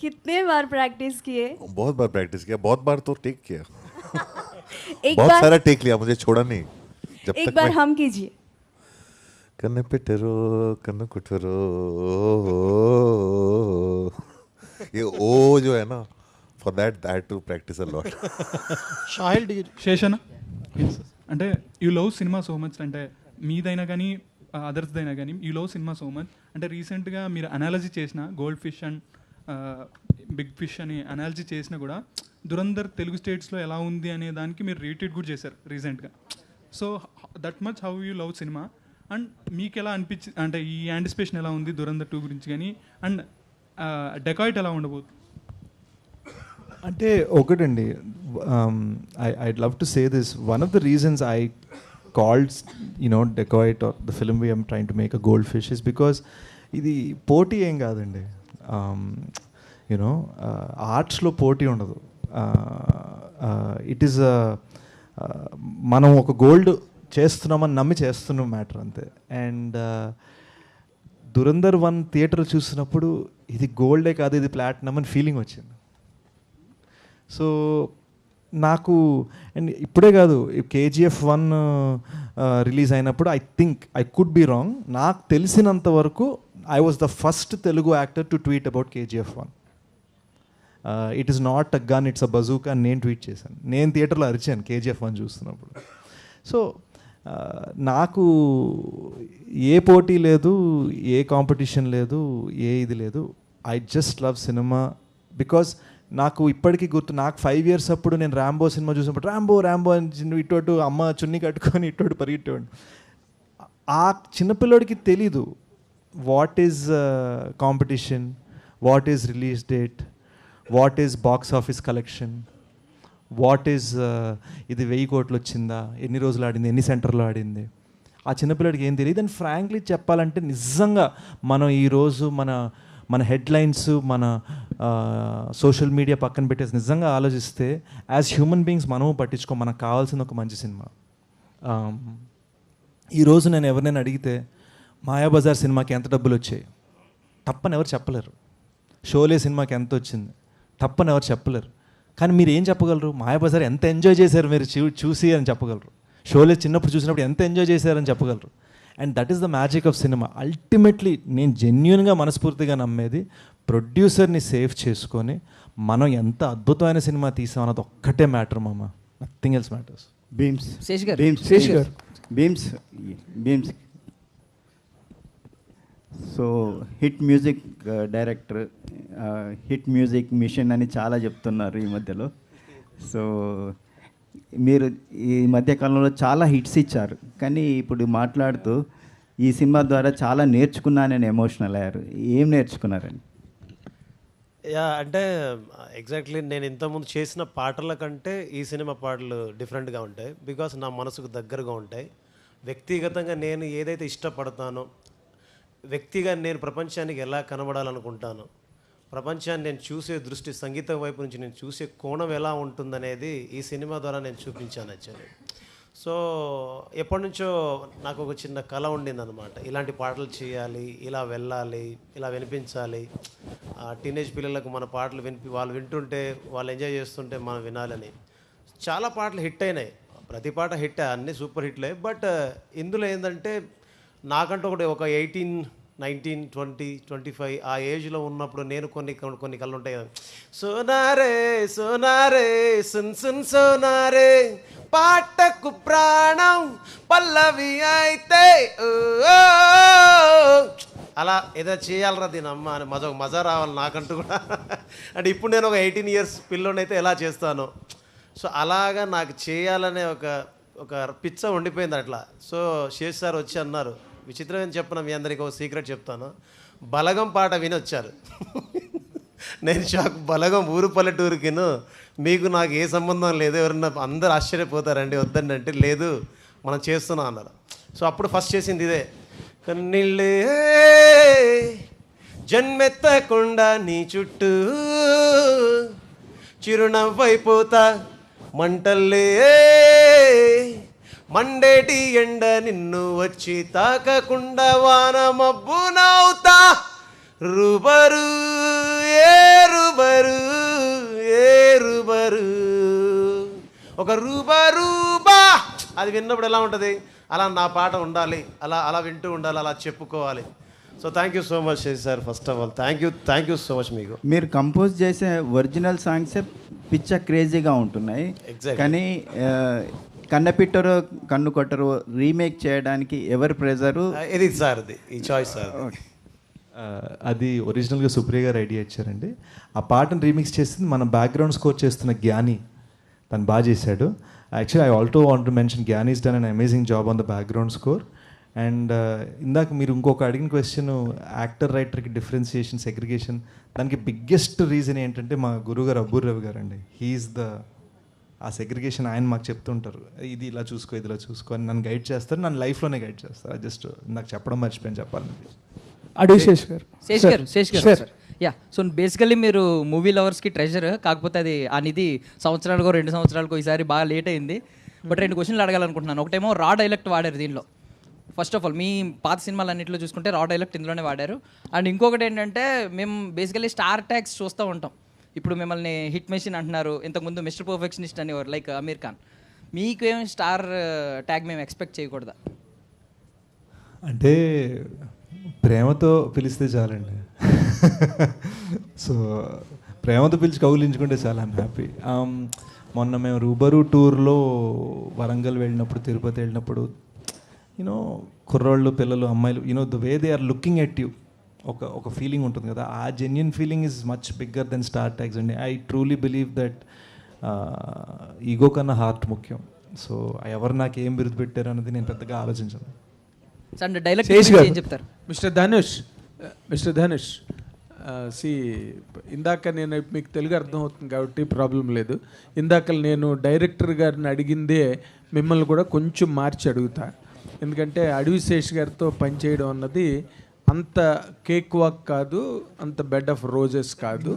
कितने बार प्रैक्टिस किए? बहुत बार प्रैक्टिस किया, बहुत बार तो टेक किया. एक बहुत बार सारा टेक लिया, मुझे छोड़ा नहीं. जब एक तक बार मैं हम कीजिए. कन्न पिटरो कन्न कुटरो, ये ओ जो है ना, for that I had to practice a lot. శేషన అంటే you love cinema so much, అంటే మీదైనా కానీ అదర్స్దైనా కానీ you love cinema so much. అంటే రీసెంట్గా మీరు అనాలజీ చేసిన gold fish and big fish అని అనాలజీ చేసినా కూడా దురంధర్ తెలుగు స్టేట్స్లో ఎలా ఉంది అనే దానికి మీరు రీట్వీట్ కూడా చేశారు రీసెంట్గా. So that much how you love cinema and మీకు ఎలా అనిపించింది, అంటే ఈ యాంటిసిపేషన్ ఎలా ఉంది దురంధర్ 2 గురించి కానీ, అండ్ డెకాయిట్ ఎలా ఉండబోతుంది? అంటే ఒకటండి, I'd love to say this, one of the reasons I called Dacoit are the film we're trying to make a goldfish is ఇస్ బికాస్ ఇది పోటీ ఏం కాదండి. యూనో ఆర్ట్స్లో పోటీ ఉండదు. ఇట్ ఈస్ మనం ఒక గోల్డ్ చేస్తున్నామని నమ్మి చేస్తున్న మ్యాటర్ అంతే. అండ్ దురంధర్ 1 థియేటర్ చూసినప్పుడు ఇది గోల్డే కాదు, ఇది ప్లాటినం అని ఫీలింగ్ వచ్చింది. సో నాకు, అండ్ ఇప్పుడే కాదు, KGF 1 రిలీజ్ అయినప్పుడు I think I could be wrong, నాకు తెలిసినంత వరకు I was the first Telugu actor to tweet about KGF 1. It is not a gun, it's a bazooka అని నేను ట్వీట్ చేశాను. నేను థియేటర్లో అరిచాను KGF 1 చూస్తున్నప్పుడు. సో నాకు ఏ పోటీ లేదు, ఏ కాంపిటీషన్ లేదు, ఏ ఇది లేదు. I just love cinema because నాకు ఇప్పటికీ గుర్తు, నాకు 5 years అప్పుడు నేను ర్యాంబో సినిమా చూసినప్పుడు ర్యాంబో అని ఇటు అమ్మ చున్నీ కట్టుకొని ఇటు పరిగెట్టేవాడు. ఆ చిన్నపిల్లడికి తెలీదు what is competition, what is release date, what is box office collection, what is ఇది 1000 కోట్లు వచ్చిందా, ఎన్ని రోజులు ఆడింది, ఎన్ని సెంటర్లో ఆడింది. ఆ చిన్నపిల్లడికి ఏం తెలియదు. అండ్ ఫ్రాంక్లీ చెప్పాలంటే నిజంగా మనం ఈరోజు మన హెడ్లైన్స్, మన సోషల్ మీడియా పక్కన పెట్టేసి నిజంగా ఆలోచిస్తే యాజ్ హ్యూమన్ బీయింగ్స్ మనము పట్టించుకో, మనకు కావాల్సింది ఒక మంచి సినిమా. ఈరోజు నేను ఎవరినైనా అడిగితే మాయాబజార్ సినిమాకి ఎంత డబ్బులు వచ్చాయి తప్పని ఎవరు చెప్పలేరు. షోలే సినిమాకి ఎంత వచ్చింది తప్పని ఎవరు చెప్పలేరు. కానీ మీరు ఏం చెప్పగలరు? మాయాబజార్ ఎంత ఎంజాయ్ చేశారు మీరు చూసి అని చెప్పగలరు. షోలే చిన్నప్పుడు చూసినప్పుడు ఎంత ఎంజాయ్ చేశారని చెప్పగలరు. And that is the magic of cinema. Ultimately నేను జెన్యున్గా మనస్ఫూర్తిగా నమ్మేది, ప్రొడ్యూసర్ని సేవ్ చేసుకొని మనం ఎంత అద్భుతమైన సినిమా తీసాం అన్నది ఒక్కటే మ్యాటర్ మామ, nothing else matters. Bheems so hit music director, hit music machine అని చాలా చెప్తున్నారు ఈ మధ్యలో. సో మీరు ఈ మధ్యకాలంలో చాలా హిట్స్ ఇచ్చారు, కానీ ఇప్పుడు మాట్లాడుతూ ఈ సినిమా ద్వారా చాలా నేర్చుకున్నానని ఎమోషనల్ అయ్యారు. ఏం నేర్చుకున్నారండి? అంటే ఎగ్జాక్ట్లీ నేను ఇంతకుముందు చేసిన పాటల కంటే ఈ సినిమా పాటలు డిఫరెంట్గా ఉంటాయి. బికాస్ నా మనసుకు దగ్గరగా ఉంటాయి. వ్యక్తిగతంగా నేను ఏదైతే ఇష్టపడతానో, వ్యక్తిగా నేను ప్రపంచానికి ఎలా కనబడాలనుకుంటాను, ప్రపంచాన్ని నేను చూసే దృష్టి, సంగీతం వైపు నుంచి నేను చూసే కోణం ఎలా ఉంటుందనేది ఈ సినిమా ద్వారా నేను చూపించాను యాక్చువల్లీ. సో ఎప్పటి నుంచో నాకు ఒక చిన్న కళ ఉండిందనమాట, ఇలాంటి పాటలు చేయాలి, ఇలా వెళ్ళాలి, ఇలా వినిపించాలి, టీనేజ్ పిల్లలకు మన పాటలు వాళ్ళు వింటుంటే, వాళ్ళు ఎంజాయ్ చేస్తుంటే మనం వినాలని. చాలా పాటలు హిట్ అయినాయి, ప్రతి పాట హిట్, అన్నీ సూపర్ హిట్లే. బట్ ఇందులో ఏంటంటే నాకంటూ ఒక 18, 19, 20, 25 ఆ ఏజ్లో ఉన్నప్పుడు నేను కొన్ని కళ్ళు ఉంటాయి కదా, సోనారే సోనారే సున్ సున్ సోనారే పాటకు ప్రాణం పల్లవి అయితే అలా ఏదో చేయాలరా దీని అమ్మ అని మజా రావాలి నాకంటూ కూడా. అంటే ఇప్పుడు నేను ఒక 18 years పిల్లోనైతే ఎలా చేస్తాను, సో అలాగా నాకు చేయాలనే ఒక పిచ్చ ఉండిపోయింది అట్లా. సో శేష్ సార్ వచ్చి అన్నారు, విచిత్రమైన చెప్పను, మీ అందరికీ ఒక సీక్రెట్ చెప్తాను. బలగం పాట విని వచ్చారు. నేను షాక్. బలగం ఊరు పల్లెటూరుకిను మీకు నాకు ఏ సంబంధం లేదు, ఎవరన్నా అందరు ఆశ్చర్యపోతారండి వద్దండి అంటే, లేదు మనం చేస్తున్నాం అన్నారు. సో అప్పుడు ఫస్ట్ చేసింది ఇదే. కన్నీళ్ళే జన్మెత్తకుండా నీ చుట్టూ చిరునవ్వైపోతా మంటల్లే మండేటి ఎండ నిన్ను వచ్చి తాకకుండా వాన మబ్బు నవ్వుతా రుబరు ఏ రుబరు ఏ రుబరు ఒక రూబా. అది విన్నప్పుడు ఎలా ఉంటుంది, అలా నా పాట ఉండాలి, అలా అలా వింటూ ఉండాలి, అలా చెప్పుకోవాలి. So thank you so much Shashi sir. First of all thank you so much. మీకు మీరు కంపోజ్ చేసే ఒరిజినల్ సాంగ్సే పిచ్చ క్రేజీగా ఉంటున్నాయి. కానీ కన్నపిట్టరు కన్ను కొట్టరు రీమేక్ చేయడానికి ఎవరి ప్రెజరు? ఇది సార్, ఈ చాయిస్ సార్. అది ఒరిజినల్గా సుప్రియ గారు ఐడియా ఇచ్చారండి. ఆ పాటను రీమిక్స్ చేసింది మన బ్యాక్గ్రౌండ్ స్కోర్ చేస్తున్న జ్ఞాని. తను బాగా చేశాడు. Actually I also want to mention Gnani is done an amazing job on the background score. And ఇందాక మీరు ఇంకొక అడిగిన క్వశ్చన్, యాక్టర్ రైటర్కి డిఫరెన్సియేషన్, సెగ్రిగేషన్, దానికి బిగ్గెస్ట్ రీజన్ ఏంటంటే మా గురువుగారు అబ్బూర్ రవి గారు అండి. హీఈస్ ఆ సెగ్రిగేషన్ ఆయన మాకు చెప్తుంటారు, ఇది ఇలా చూసుకో, ఇది ఇలా చూసుకో అని నన్ను గైడ్ చేస్తారు. నన్ను లైఫ్లోనే గైడ్ చేస్తారు. జస్ట్ నాకు చెప్పడం మర్చిపోయాను చెప్పాలని. శేష్ గారు సార్. యా, సో బేసికల్లీ మీరు మూవీ లవర్స్కి ట్రెజర్. కాకపోతే అది ఆ నిధి సంవత్సరాలకో 2 సంవత్సరాలకో ఈసారి బాగా లేట్ అయింది. బట్ 2 క్వశ్చన్లు అడగాలనుకుంటున్నాను. ఒకటేమో రా డైలెక్ట్ వాడారు దీనిలో. ఫస్ట్ ఆఫ్ ఆల్ మీ పాత సినిమాలు అన్నింటిలో చూసుకుంటే రా డైలెక్ట్ ఇందులోనే వాడారు. అండ్ ఇంకొకటి ఏంటంటే మేము బేసికల్లీ స్టార్ ట్యాగ్స్ చూస్తూ ఉంటాం. ఇప్పుడు మిమ్మల్ని హిట్ మెషిన్ అంటున్నారు, ఇంతకుముందు మిస్టర్ పర్ఫెక్షనిస్ట్ అనేవారు లైక్ అమీర్ ఖాన్. మీకు ఏం స్టార్ ట్యాగ్ మేము ఎక్స్పెక్ట్ చేయకూడదా? అంటే ప్రేమతో పిలిస్తే చాలండి. సో ప్రేమతో పిలిచి కౌలించుకుంటే చాలా ఐమ్ హ్యాపీ. మొన్న మేము రూబరు టూర్లో వరంగల్ వెళ్ళినప్పుడు, తిరుపతి వెళ్ళినప్పుడు, యూనో కుర్రోళ్ళు, పిల్లలు, అమ్మాయిలు, you know the way they are looking at you, ఒక ఫీలింగ్ ఉంటుంది కదా. ఆ genuine feeling is much bigger than star tags అండి. I truly believe that ego కన్నా హార్ట్ ముఖ్యం. సో ఎవరు నాకు ఏం బిరుదు పెట్టారు అన్నది నేను పెద్దగా ఆలోచించాను. ఏం చెప్తారు? మిస్టర్ ధనుష్ సి, ఇందాక నేను మీకు తెలుగు అర్థమవుతుంది కాబట్టి ప్రాబ్లం లేదు. ఇందాక నేను డైరెక్టర్ గారిని అడిగిందే మిమ్మల్ని కూడా కొంచెం మార్చి అడుగుతా. ఎందుకంటే అడవి శేష్ గారితో పనిచేయడం అన్నది అంత కేక్ వాక్ కాదు, అంత బెడ్ ఆఫ్ రోజెస్ కాదు.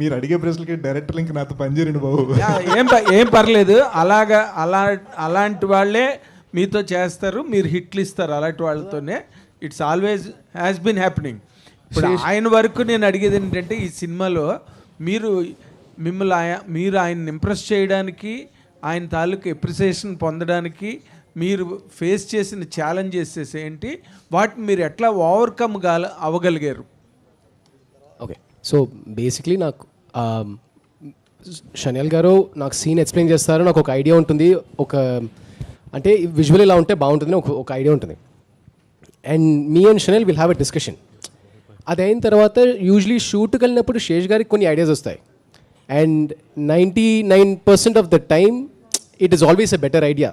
మీరు అడిగే ప్రశ్నలకి డైరెక్టర్ లింక్ నాతో పనిచేయండి బాబు. ఏం పర్లేదు, అలాంటి వాళ్ళే మీతో చేస్తారు, మీరు హిట్లు ఇస్తారు అలాంటి వాళ్ళతోనే. It's always has been happening. ఇప్పుడు ఆయన వరకు నేను అడిగేది ఏంటంటే, ఈ సినిమాలో మీరు ఆయన్ని ఇంప్రెస్ చేయడానికి, ఆయన తాలూకు ఎప్రిసియేషన్ పొందడానికి మీరు ఫేస్ చేసిన ఛాలెంజెస్ ఏంటి, వాటిని మీరు ఎట్లా ఓవర్కమ్ అవ్వగలిగారు? ఓకే, సో బేసిక్లీ నాకు షనియల్ గారు నాకు సీన్ ఎక్స్ప్లెయిన్ చేస్తారు. నాకు ఒక ఐడియా ఉంటుంది, అంటే విజువల్ ఇలా ఉంటే బాగుంటుందని ఒక ఐడియా ఉంటుంది. అండ్ మీ అండ్ షనియల్ విల్ హ్యావ్ ఎ డిస్కషన్. అది అయిన తర్వాత యూజువలీ షూట్కి వెళ్ళినప్పుడు శేష్ గారికి కొన్ని ఐడియాస్ వస్తాయి. And 99% of the time it is always a better idea,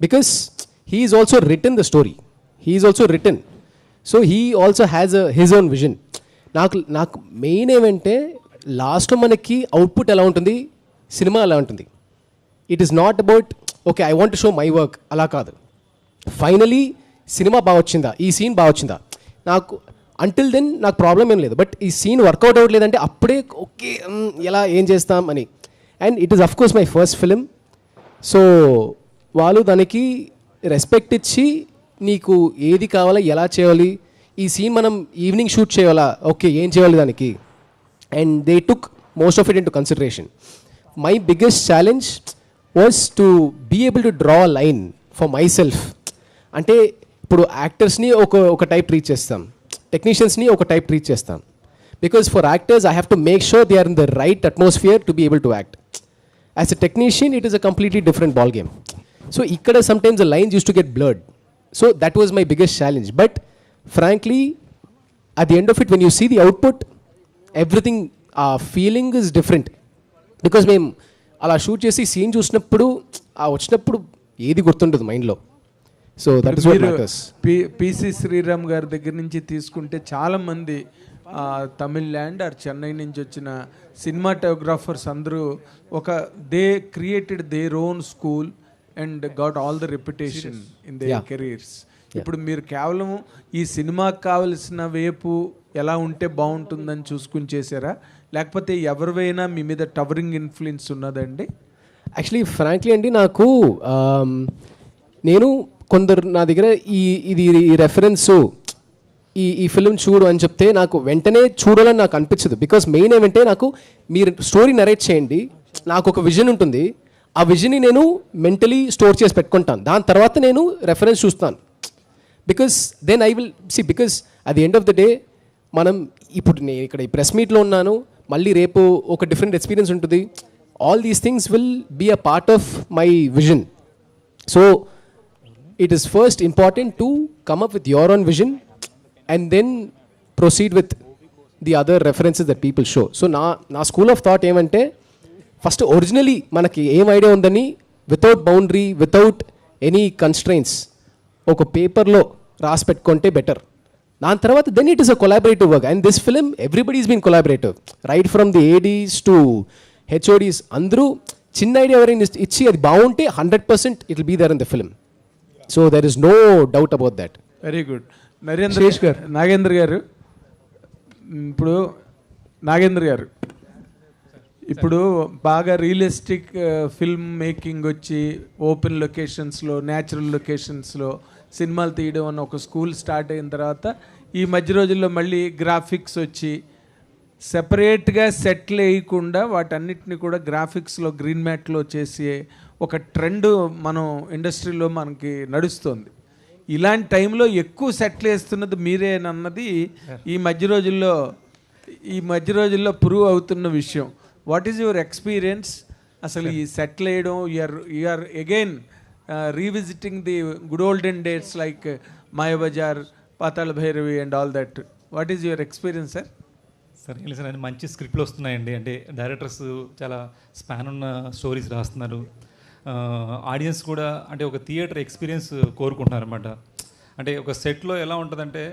because he is also written the story, he is also written, so he also has his own vision. నాకు main ఏమంటే లాస్ట్లో మనకి output ఎలా ఉంటుంది, cinema ఎలా ఉంటుంది. It is not about okay I want to show my work, అలా కాదు. ఫైనలీ సినిమా బాగా వచ్చిందా, ఈ సీన్ బాగా వచ్చిందా, నాకు అంటిల్ దెన్ నాకు ప్రాబ్లం ఏం లేదు. బట్ ఈ సీన్ వర్కౌట్ అవ్వట్లేదంటే అప్పుడే ఓకే ఎలా ఏం చేస్తాం అని. And it is of course my first film, so వాళ్ళు దానికి రెస్పెక్ట్ ఇచ్చి నీకు ఏది కావాలా, ఎలా చేయాలి, ఈ సీన్ మనం ఈవినింగ్ షూట్ చేయాలా, ఓకే ఏం చేయాలి దానికి. And they took most of it into consideration. My biggest challenge was to be able to draw a line for myself. అంటే ఇప్పుడు యాక్టర్స్ని ఒక టైప్ ట్రీట్ చేస్తాం, టెక్నీషియన్స్ని ఒక టైప్ ట్రీట్ చేస్తాం. Because for actors I have to make sure they are in the right atmosphere to be able to act. As a technician it is a completely different ball game. So ikkada sometimes the lines used to get blurred. So that was my biggest challenge. But frankly, at the end of it, when you see the output, everything feeling is different. Because మేము అలా shoot చేసి scene చూసినప్పుడు వచ్చినప్పుడు ఏది గుర్తుండదు మైండ్లో. So that is what matters. PC Sreeram గారి దగ్గర నుంచి తీసుకుంటే చాలామంది తమిళనాడు ఆర్ చెన్నై నుంచి వచ్చిన సినిమాటోగ్రాఫర్స్ అందరూ they created their own school and got all the reputation in there careers. ఇప్పుడు మీరు కేవలం ఈ సినిమాకి కావలసిన వేపు ఎలా ఉంటే బాగుంటుందని చూసుకుని చేశారా, లేకపోతే ఎవరివైనా మీ మీద టవరింగ్ ఇన్ఫ్లుయెన్స్ ఉన్నదండి? యాక్చువల్లీ ఫ్రాంక్లీ అండి, నాకు నేను కొందరు నా దగ్గర ఇది రెఫరెన్స్ ఈ ఫిల్మ్ చూడు అని చెప్తే నాకు వెంటనే చూడాలని నాకు అనిపించదు. బికాస్ మెయిన్ ఏమంటే నాకు మీరు స్టోరీ నరేట్ చేయండి, నాకు ఒక విజన్ ఉంటుంది, ఆ విజన్ని నేను మెంటలీ స్టోర్ చేసి పెట్టుకుంటాను, దాని తర్వాత నేను రెఫరెన్స్ చూస్తాను. Because then I will see, because at the end of the day మనం ఇప్పుడు నేను ఇక్కడ ఈ ప్రెస్ మీట్లో ఉన్నాను, మళ్ళీ రేపు ఒక డిఫరెంట్ ఎక్స్పీరియన్స్ ఉంటుంది. All these things will be a part of my vision. So it is first important to come up with your own vision and then proceed with the other references that people show. So na school of thought ఏమంటే first originally మనకి ఏం idea ఉందని without boundary, without any constraints ఒక పేపర్లో రాసి పెట్టుకుంటే better. దాని తర్వాత then it is a collaborative work. And this film everybody is been collaborative, right from the ADs to HODs. అందరూ చిన్న ఐడియా ఎవరైనా ఇచ్చి అది బాగుంటే 100% it will be there in the film. So there is no doubt about that. Very good. Nagendra గారు, ఇప్పుడు నాగేంద్ర గారు ఇప్పుడు బాగా రియలిస్టిక్ ఫిల్మ్ మేకింగ్ వచ్చి ఓపెన్ లొకేషన్స్లో, న్యాచురల్ లొకేషన్స్లో సినిమాలు తీయడం అన్న ఒక స్కూల్ స్టార్ట్ అయిన తర్వాత ఈ మధ్య రోజుల్లో మళ్ళీ గ్రాఫిక్స్ వచ్చి సెపరేట్గా సెట్లు వేయకుండా వాటన్నిటిని కూడా గ్రాఫిక్స్లో గ్రీన్ మ్యాట్లో చేసే ఒక ట్రెండ్ మనం ఇండస్ట్రీలో మనకి నడుస్తుంది. ఇలాంటి టైంలో ఎక్కువ సెట్లు వేస్తున్నది మీరేనన్నది ఈ మధ్య రోజుల్లో ప్రూవ్ అవుతున్న విషయం. What is your experience? అసలు ఈ సెట్లు వేయడం, you are again revisiting the good olden days like Mayabazar, Pathala Bhairavi and all that. What is your experience sir? Sir ఏం లేదు సార్, మంచి స్క్రిప్ట్లు వస్తున్నాయండి. అంటే డైరెక్టర్స్ చాలా స్పాన్ ఉన్న స్టోరీస్ రాస్తున్నారు. ఆడియన్స్ కూడా అంటే ఒక థియేటర్ ఎక్స్పీరియన్స్ కోరుకుంటున్నారు అనమాట. అంటే ఒక సెట్లో ఎలా ఉంటుందంటే,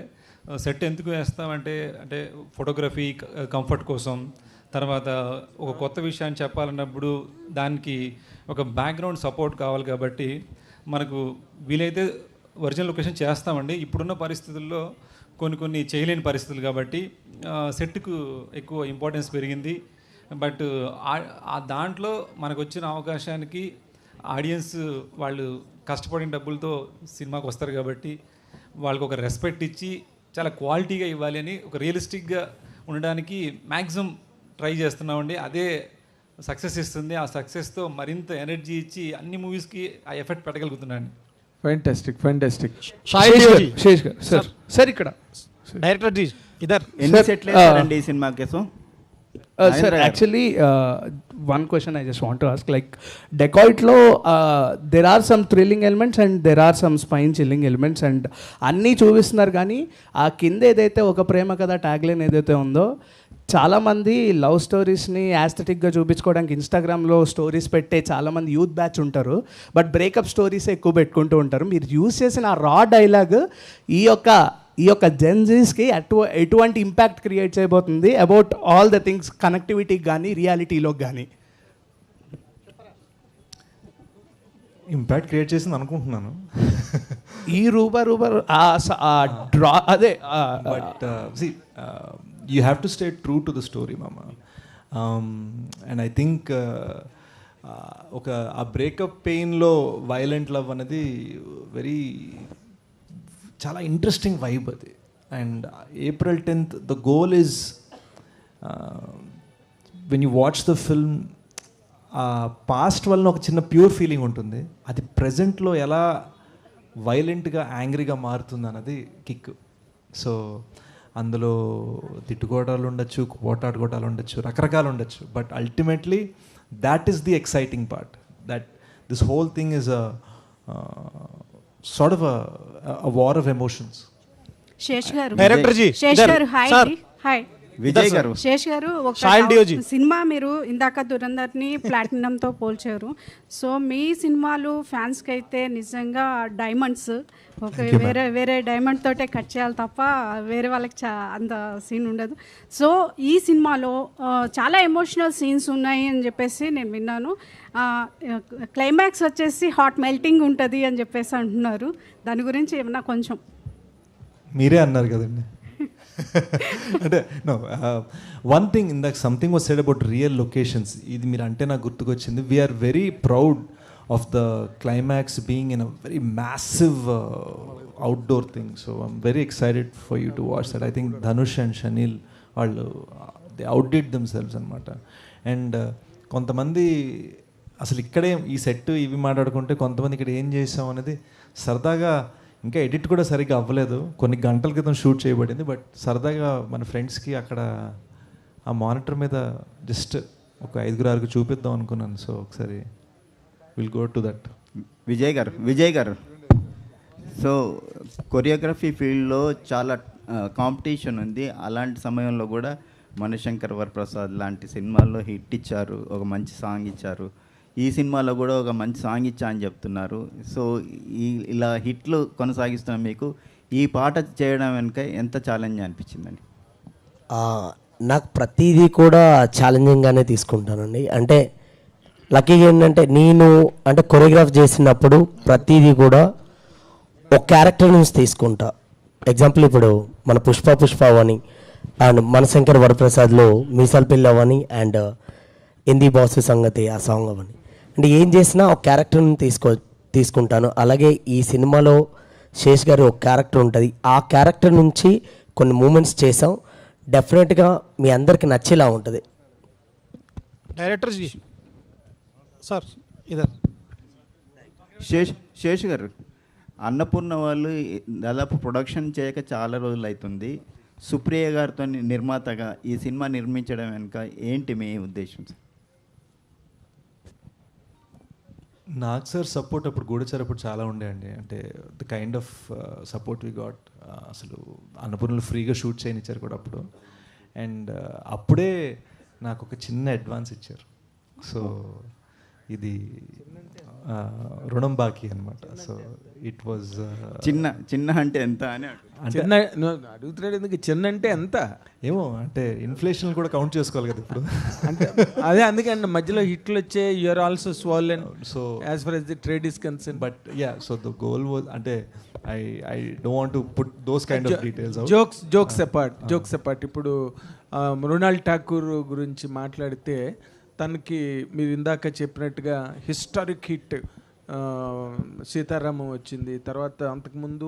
సెట్ ఎందుకు వేస్తామంటే అంటే ఫోటోగ్రఫీ కంఫర్ట్ కోసం, తర్వాత ఒక కొత్త విషయాన్ని చెప్పాలన్నప్పుడు దానికి ఒక బ్యాక్గ్రౌండ్ సపోర్ట్ కావాలి. కాబట్టి మనకు వీలైతే ఒరిజినల్ లొకేషన్ చేస్తామండి. ఇప్పుడున్న పరిస్థితుల్లో కొన్ని చేయలేని పరిస్థితులు కాబట్టి సెట్కు ఎక్కువ ఇంపార్టెన్స్ పెరిగింది. బట్ దాంట్లో మనకు వచ్చిన అవకాశానికి ఆడియన్స్ వాళ్ళు కష్టపడిన డబ్బులతో సినిమాకి వస్తారు కాబట్టి వాళ్ళకి ఒక రెస్పెక్ట్ ఇచ్చి చాలా క్వాలిటీగా ఇవ్వాలి అని ఒక రియలిస్టిక్గా ఉండడానికి మ్యాక్సిమం ట్రై చేస్తున్నామండి. అదే సక్సెస్ ఇస్తుంది. ఆ సక్సెస్తో మరింత ఎనర్జీ ఇచ్చి అన్ని మూవీస్కి ఆ ఎఫెక్ట్ పెట్టగలుగుతున్నాను. ఫ్యాంటాస్టిక్. శేష్ గారు సార్ ఇక్కడ డైరెక్టర్ జీ ఇదర్ ఎన్ని సెట్లు వేస్తారండి ఈ సినిమా కోసం? Sir, actually, one question I just want to ask, like Decoit lo there are some thrilling elements and there are some spine chilling elements and అన్నీ చూపిస్తున్నారు. కానీ ఆ కింద ఏదైతే ఒక ప్రేమ కథ ట్యాగ్లైన్ ఏదైతే ఉందో, చాలామంది లవ్ స్టోరీస్ని యాస్థెటిక్గా చూపించుకోవడానికి ఇన్స్టాగ్రామ్లో స్టోరీస్ పెట్టే చాలామంది యూత్ బ్యాచ్ ఉంటారు. బట్ బ్రేకప్ స్టోరీస్ ఎక్కువ పెట్టుకుంటూ ఉంటారు. మీరు యూజ్ చేసిన ఆ రా డైలాగ్ ఈ యొక్క జెన్జీస్కి ఎటువంటి ఇంపాక్ట్ క్రియేట్ చేయబోతుంది అబౌట్ ఆల్ ద థింగ్స్, కనెక్టివిటీకి కానీ రియాలిటీలోకి కానీ? ఇంపాక్ట్ క్రియేట్ చేసింది అనుకుంటున్నాను. ఈ రూబర్ డ్రా అదే but you have to stay true to the story, mama. And I think ఒక ఆ బ్రేకప్ పెయిన్లో వైలెంట్ లవ్ అనేది చాలా ఇంట్రెస్టింగ్ వైబ్ అది. And April 10th the goal is when you watch the film, past వలన ఒక చిన్న pure feeling ఉంటుంది, అది ప్రజెంట్లో ఎలా వైలెంట్గా యాంగ్రీగా మారుతుంది అన్నది కిక్. సో అందులో తిట్టుకోవటాలు ఉండొచ్చు, పోటాడుకోవటాలు ఉండొచ్చు, రకరకాలు ఉండొచ్చు. But ultimately that is the exciting part, that this whole thing is a sort of a war of emotions. Sesh గారు, డైరెక్టర్ జీ శేష్ గారు హాయ్. హాయ్ విజయ్ గారు. శేష్ గారు, సినిమా మీరు ఇందాక దురంధర్ని ప్లాటినంతో పోల్చారు. సో మీ సినిమాలు ఫ్యాన్స్కి అయితే నిజంగా డైమండ్స్. వేరే వేరే డైమండ్ తోటే కట్ చేయాలి తప్ప వేరే వాళ్ళకి అంత సీన్ ఉండదు. సో ఈ సినిమాలో చాలా ఎమోషనల్ సీన్స్ ఉన్నాయి అని చెప్పేసి నేను విన్నాను. క్లైమాక్స్ వచ్చేసి హాట్ మెల్టింగ్ ఉంటుంది అని చెప్పేసి అంటున్నారు. దాని గురించి ఏమన్నా కొంచెం మీరే అన్నారు కదండి. అంటే నో వన్ థింగ్ ఇందాక something was said about real locations. ఇది మీరు అంటే నాకు గుర్తుకొచ్చింది. We are very proud of the climax being in a very massive outdoor thing. So I'm very excited for you to watch that. I think Dhanush and Shanil all they outdid themselves anamata. And కొంతమంది అసలు ఇక్కడే ఈ set ఇవి మాట్లాడుకుంటే కొంతమంది ఇక్కడ ఏం చేసాం అనేది సరదాగా, ఇంకా ఎడిట్ కూడా సరిగ్గా అవ్వలేదు, కొన్ని గంటల క్రితం షూట్ చేయబడింది. బట్ సరదాగా మన ఫ్రెండ్స్కి అక్కడ ఆ మానిటర్ మీద జస్ట్ ఒక 5-6 చూపిద్దాం అనుకున్నాను. సో ఒకసారి will go to that. Vijay గారు, సో కొరియోగ్రఫీ ఫీల్డ్లో చాలా కాంపిటీషన్ ఉంది. అలాంటి సమయంలో కూడా మణిశంకర్ వరప్రసాద్ లాంటి సినిమాల్లో హిట్ ఇచ్చారు, ఒక మంచి సాంగ్ ఇచ్చారు. ఈ సినిమాలో కూడా ఒక మంచి సాంగ్ ఇచ్చా అని చెప్తున్నారు. సో ఇలా హిట్లు కొనసాగిస్తున్న మీకు ఈ పాట చేయడం వెనుక ఎంత ఛాలెంజ్ అనిపించిందండి? నాకు ప్రతిదీ కూడా ఛాలెంజింగ్గానే తీసుకుంటానండి. అంటే లక్కీగా ఏంటంటే నేను అంటే కొరియోగ్రాఫ్ చేసినప్పుడు ప్రతిదీ కూడా ఒక క్యారెక్టర్ నుంచి తీసుకుంటా. ఎగ్జాంపుల్ ఇప్పుడు మన పుష్ప అవని అండ్ మణిశంకర్ వరప్రసాద్లో మీసాల పిల్ల అవని అండ్ హిందీ బాస్ సంగతి ఆ సాంగ్ అవని, అంటే ఏం చేసినా ఒక క్యారెక్టర్ని తీసుకుంటాను. అలాగే ఈ సినిమాలో శేష్ గారి ఒక క్యారెక్టర్ ఉంటుంది. ఆ క్యారెక్టర్ నుంచి కొన్ని మూమెంట్స్ చేసాం. డెఫినెట్గా మీ అందరికి నచ్చేలా ఉంటుంది. డైరెక్టర్ సార్ ఇదర్ శేష్ గారు, అన్నపూర్ణ వాళ్ళు దాదాపు ప్రొడక్షన్ చేయక చాలా రోజులు అవుతుంది. సుప్రియ గారితో నిర్మాతగా ఈ సినిమా నిర్మించడం వెనుక ఏంటి మీ ఉద్దేశం? నాకు సార్ సపోర్ట్ అప్పుడు గూఢచారి అప్పుడు చాలా ఉండే అండి. అంటే the kind of support we got. అసలు అన్నపూర్ణలో ఫ్రీగా షూట్ చేయనిచ్చారు కూడా అప్పుడు. అండ్ అప్పుడే నాకు ఒక చిన్న అడ్వాన్స్ ఇచ్చారు. సో ఇది రుణం బాకీ అనమాట. సో ఇట్ వాజ్ చిన్న అంటే ఎంత అని అడుగుతున్నాడు. ఎందుకు చిన్న అంటే ఎంత ఏమో, అంటే ఇన్ఫ్లేషన్ కూడా కౌంట్ చేసుకోవాలి కదా ఇప్పుడు. అంటే అదే అందుకంటే మధ్యలో హిట్లు వచ్చే you're also swollen. So as far as the trade is concern. But ya, so the goal was, అంటే I don't want to put those kind of details. Jokes apart ఇప్పుడు మృణాల్ ఠాకూర్ గురించి మాట్లాడితే తనకి మీరు ఇందాక చెప్పినట్టుగా హిస్టారిక్ హిట్ సీతారామం వచ్చింది. తర్వాత అంతకుముందు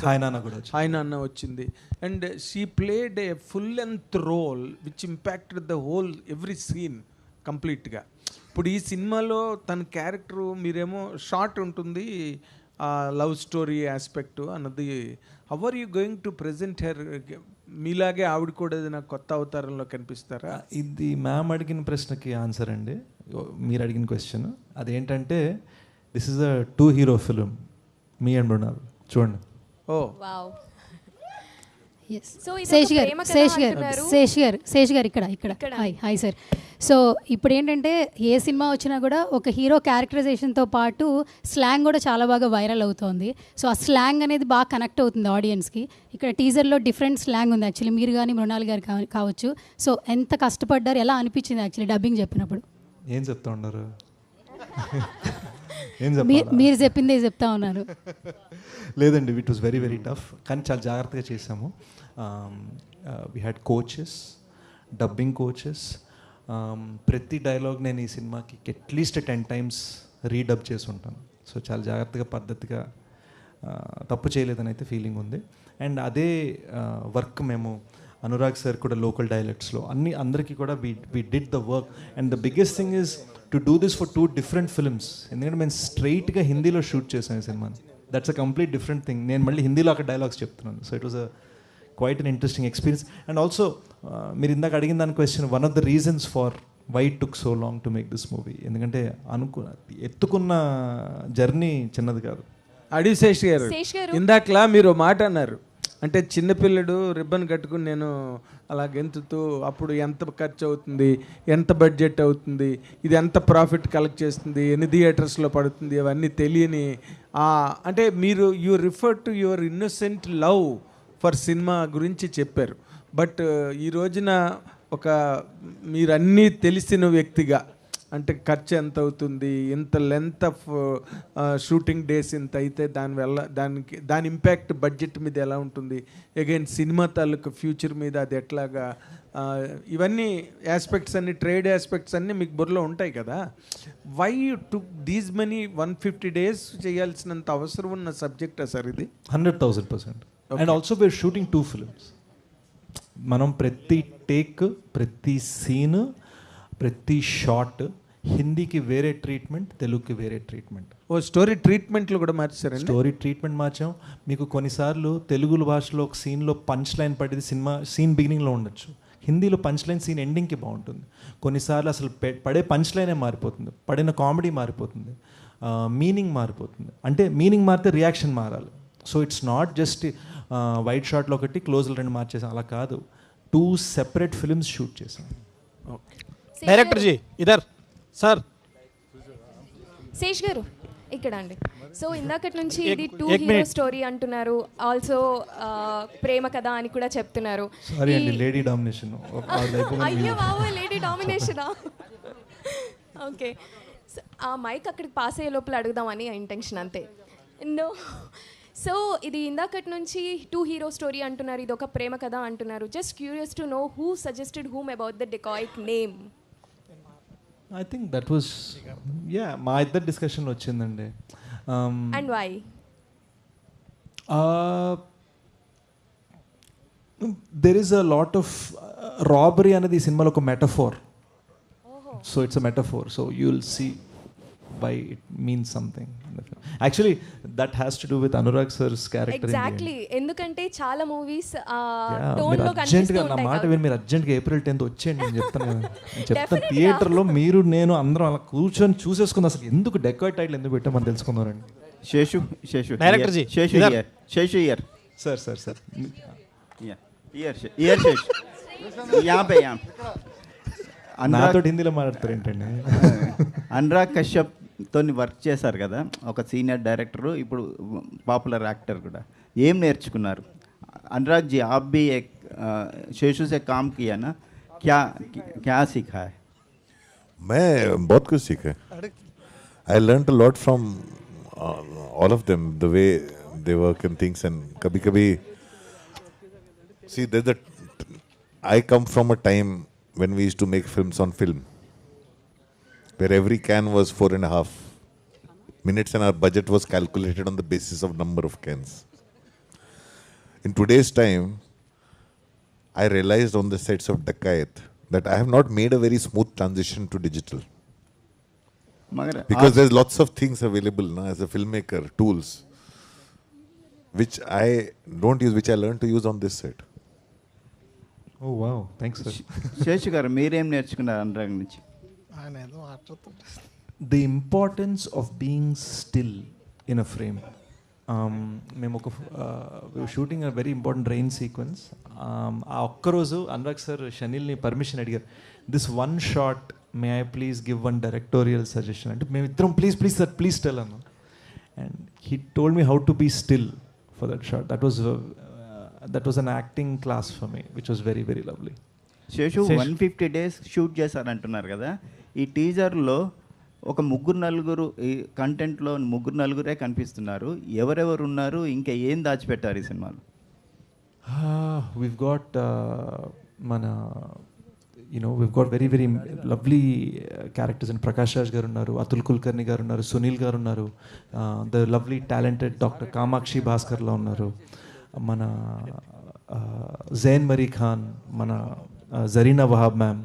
హాయ్ నాన్న వచ్చింది. And she played a full length role which impacted the whole every scene కంప్లీట్గా. ఇప్పుడు ఈ సినిమాలో తన క్యారెక్టరు మీరేమో షార్ట్ ఉంటుంది, లవ్ స్టోరీ ఆస్పెక్ట్ అన్నది. How are you going to present her? మీలాగే ఆవిడ కూడా నాకు కొత్త అవతారంలో కనిపిస్తారా? ఇది మ్యామ్ అడిగిన ప్రశ్నకి ఆన్సర్ అండి. మీరు అడిగిన క్వశ్చన్ అదేంటంటే, this is a 2 hero film, me and Mrunal. చూడండి. ఓ శేష్ గారు ఇక్కడ హాయ్ సార్. సో ఇప్పుడు ఏంటంటే ఏ సినిమా వచ్చినా కూడా ఒక హీరో క్యారెక్టరైజేషన్తో పాటు స్లాంగ్ కూడా చాలా బాగా వైరల్ అవుతుంది. సో ఆ స్లాంగ్ అనేది బాగా కనెక్ట్ అవుతుంది ఆడియన్స్కి. ఇక్కడ టీజర్లో డిఫరెంట్ స్లాంగ్ ఉంది యాక్చువల్లీ, మీరు కానీ మృణాల్ గారు కావచ్చు. సో ఎంత కష్టపడ్డారు, ఎలా అనిపించింది యాక్చువల్లీ డబ్బింగ్ చెప్పినప్పుడు? ఏం చెప్తా ఉన్నారు? మీరు చెప్పిందే చెప్తా ఉన్నారు. లేదండి, it was very very tough, కానీ చాలా జాగ్రత్తగా చేసాము. We had coaches, dubbing coaches. ప్రతి డైలాగ్ నేను ఈ సినిమాకి అట్లీస్ట్ 10 times రీడబ్ చేసి ఉంటాను. సో చాలా జాగ్రత్తగా పద్ధతిగా, తప్పు చేయలేదని అయితే ఫీలింగ్ ఉంది. అండ్ అదే వర్క్ మేము అనురాగ్ సార్ కూడా లోకల్ డైలెక్ట్స్లో అందరికీ కూడా we did the work. And the biggest thing is to do this for 2 different films. ఎందుకంటే మేము స్ట్రైట్గా హిందీలో షూట్ చేసాం ఈ సినిమాని. That's a complete different thing. నేను మళ్ళీ హిందీలో అక్కడ డైలాగ్స్ చెప్తున్నాను. So it was a quite an interesting experience. And also మీరు ఇందాక అడిగిన దాని question, one of the reasons for why it took so long to make this movie. ఎందుకంటే ఎత్తుకున్న జర్నీ చిన్నది కాదు. శేష్ గారు ఇందాకలా మీరు మాట అన్నారు, అంటే చిన్నపిల్లడు రిబ్బన్ కట్టుకుని నేను అలా గెంతుతూ అప్పుడు ఎంత ఖర్చు అవుతుంది, ఎంత బడ్జెట్ అవుతుంది, ఇది ఎంత ప్రాఫిట్ కలెక్ట్ చేస్తుంది, ఎన్ని థియేటర్స్లో పడుతుంది, అవన్నీ తెలియని అంటే మీరు you refer to your innocent love for cinema గురించి చెప్పారు. బట్ ఈ రోజున ఒక మీరన్నీ తెలిసిన వ్యక్తిగా, అంటే ఖర్చు ఎంత అవుతుంది, ఇంత లెంత్ ఆఫ్ షూటింగ్ డేస్ ఇంత అయితే దానివల్ల దాని ఇంపాక్ట్ బడ్జెట్ మీద ఎలా ఉంటుంది, అగైన్ సినిమా తాలూకు ఫ్యూచర్ మీద అది ఎట్లాగా, ఇవన్నీ ఆస్పెక్ట్స్ అన్ని, ట్రేడ్ ఆస్పెక్ట్స్ అన్నీ మీకు బుర్రలో ఉంటాయి కదా. Why you took these money 150 days చేయాల్సినంత అవసరం ఉన్న సబ్జెక్టా సార్ ఇది? 100,000%. And also we are shooting 2 films. మనం ప్రతి టేక్, ప్రతి సీన్, ప్రతి షాట్ హిందీకి వేరే ట్రీట్మెంట్, తెలుగుకి వేరే ట్రీట్మెంట్. స్టోరీ ట్రీట్మెంట్లు కూడా మార్చారండి. Story treatment మార్చాం. మీకు కొన్నిసార్లు తెలుగు భాషలో ఒక సీన్లో పంచ్ లైన్ పడేది సినిమా సీన్ బిగినింగ్లో ఉండొచ్చు, హిందీలో పంచ్ లైన్ సీన్ ఎండింగ్కి బాగుంటుంది. కొన్నిసార్లు అసలు పడే పంచ్ లైనే మారిపోతుంది, పడిన కామెడీ మారిపోతుంది, మీనింగ్ మారిపోతుంది. అంటే మీనింగ్ మారితే రియాక్షన్ మారాలి. So it's not just wide షాట్లో ఒకటి, క్లోజ్లో 2 మార్చేసాం, అలా కాదు. 2 separate films షూట్ చేసాం. డైరెక్టర్ జీ ఇదర్ సార్, శేష్ గారు ఇక్కడ అండి. సో ఇందాకటి నుంచి ఇది 2 hero స్టోరీ అంటున్నారు, ఆల్సో ప్రేమ కథ అని కూడా చెప్తున్నారు. సారీ అండి, లేడీ డామినేషన్. అయ్యో బాబు, లేడీ డామినేషనా? ఓకే, ఆ మైక్ అక్కడికి పాస్ అయ్యే లోపల అడుగుదామని ఇంటెన్షన్, అంతే. నో, సో ఇది ఇందాకటి నుంచి 2 hero స్టోరీ అంటున్నారు, ఇది ఒక ప్రేమ కథ అంటున్నారు. Just curious to know who suggested whom about the Dacoit name? I think that was మా ఇద్దరు డిస్కషన్లో వచ్చిందండి. And why? There is a lot of robbery అనేది ఈ సినిమాలో ఒక metaphor. So it's a metaphor. So you will see why it means something. Actually that has to do with Anurag sir's character. Exactly, ఎందుకంటే చాలా movies tone లో కనిపిస్తూ ఉంటాయి. నా మాట విని మీరు అర్జెంట్ గా April 10th వచ్చేయండి, నేను చెప్తాను థియేటర్లో మీరు నేను అందరం అలా కూర్చొని చూసేసుకుందాం. అసలు ఎందుకు డెకాయిట్ టైటిల్ ఎందుకు పెట్టామని తెలుసుకుందామండి. శేషు డైరెక్టర్ జీ, శేషు ఇయర్ सर ఇయర్ శేషు యాభై నాతో హిందీలో మాట్లాడతారు ఏంటండి. అనురాగ్ కశ్యప్తో వర్క్ చేశారు కదా, ఒక సీనియర్ డైరెక్టరు, ఇప్పుడు పాపులర్ యాక్టర్ కూడా. ఏం నేర్చుకున్నారు? అనురాగ్ जी आप भी एक शेषु से काम किया ना, क्या सीखा है? मैं बहुत कुछ सीखा है. I learned a lot from all of them, the way they work and things. And kabhi see, I come from a time when we used to make films on film, where every can was 4.5 minutes and our budget was calculated on the basis of number of cans. In today's time, I realized on the sets of Dakayat that I have not made a very smooth transition to digital. Because there's lots of things available now as a filmmaker, tools, which I don't use, which I learned to use on this set. Oh wow, thanks sir. Seshu గారు మీరేం నేర్చుకున్నారు అనురాగ్ నుంచి? The importance of being still in a frame. మేము ఒక shooting a very important rain sequence. ఆ ఒక్కరోజు Anurag sir షనీల్ని permission అడిగారు, this 1 shot may I please give 1 directorial suggestion. అంటే మేము ఇద్దరం ప్లీజ్ సార్ ప్లీజ్ టెల్ అన్నాం. And he told me how to be still for that shot. That was an acting class for me, which was very, very lovely. Seshu 150 days shoot చేశారంటున్నారు కదా, ఈ టీజర్లో ఒక 3-4 ఈ కంటెంట్లో 3-4 కనిపిస్తున్నారు. ఎవరెవరు ఉన్నారు, ఇంకా ఏం దాచిపెట్టారు ఈ సినిమాలో? We've got we've got very, very lovely characters. And Prakash Raj garu unnaru, Atul Kulkarni garu unnaru, Sunil garu unnaru, the lovely talented Dr. Kamakshi Bhaskar la unnaru, mana Zain Mari Khan, mana Zarina Wahab ma'am,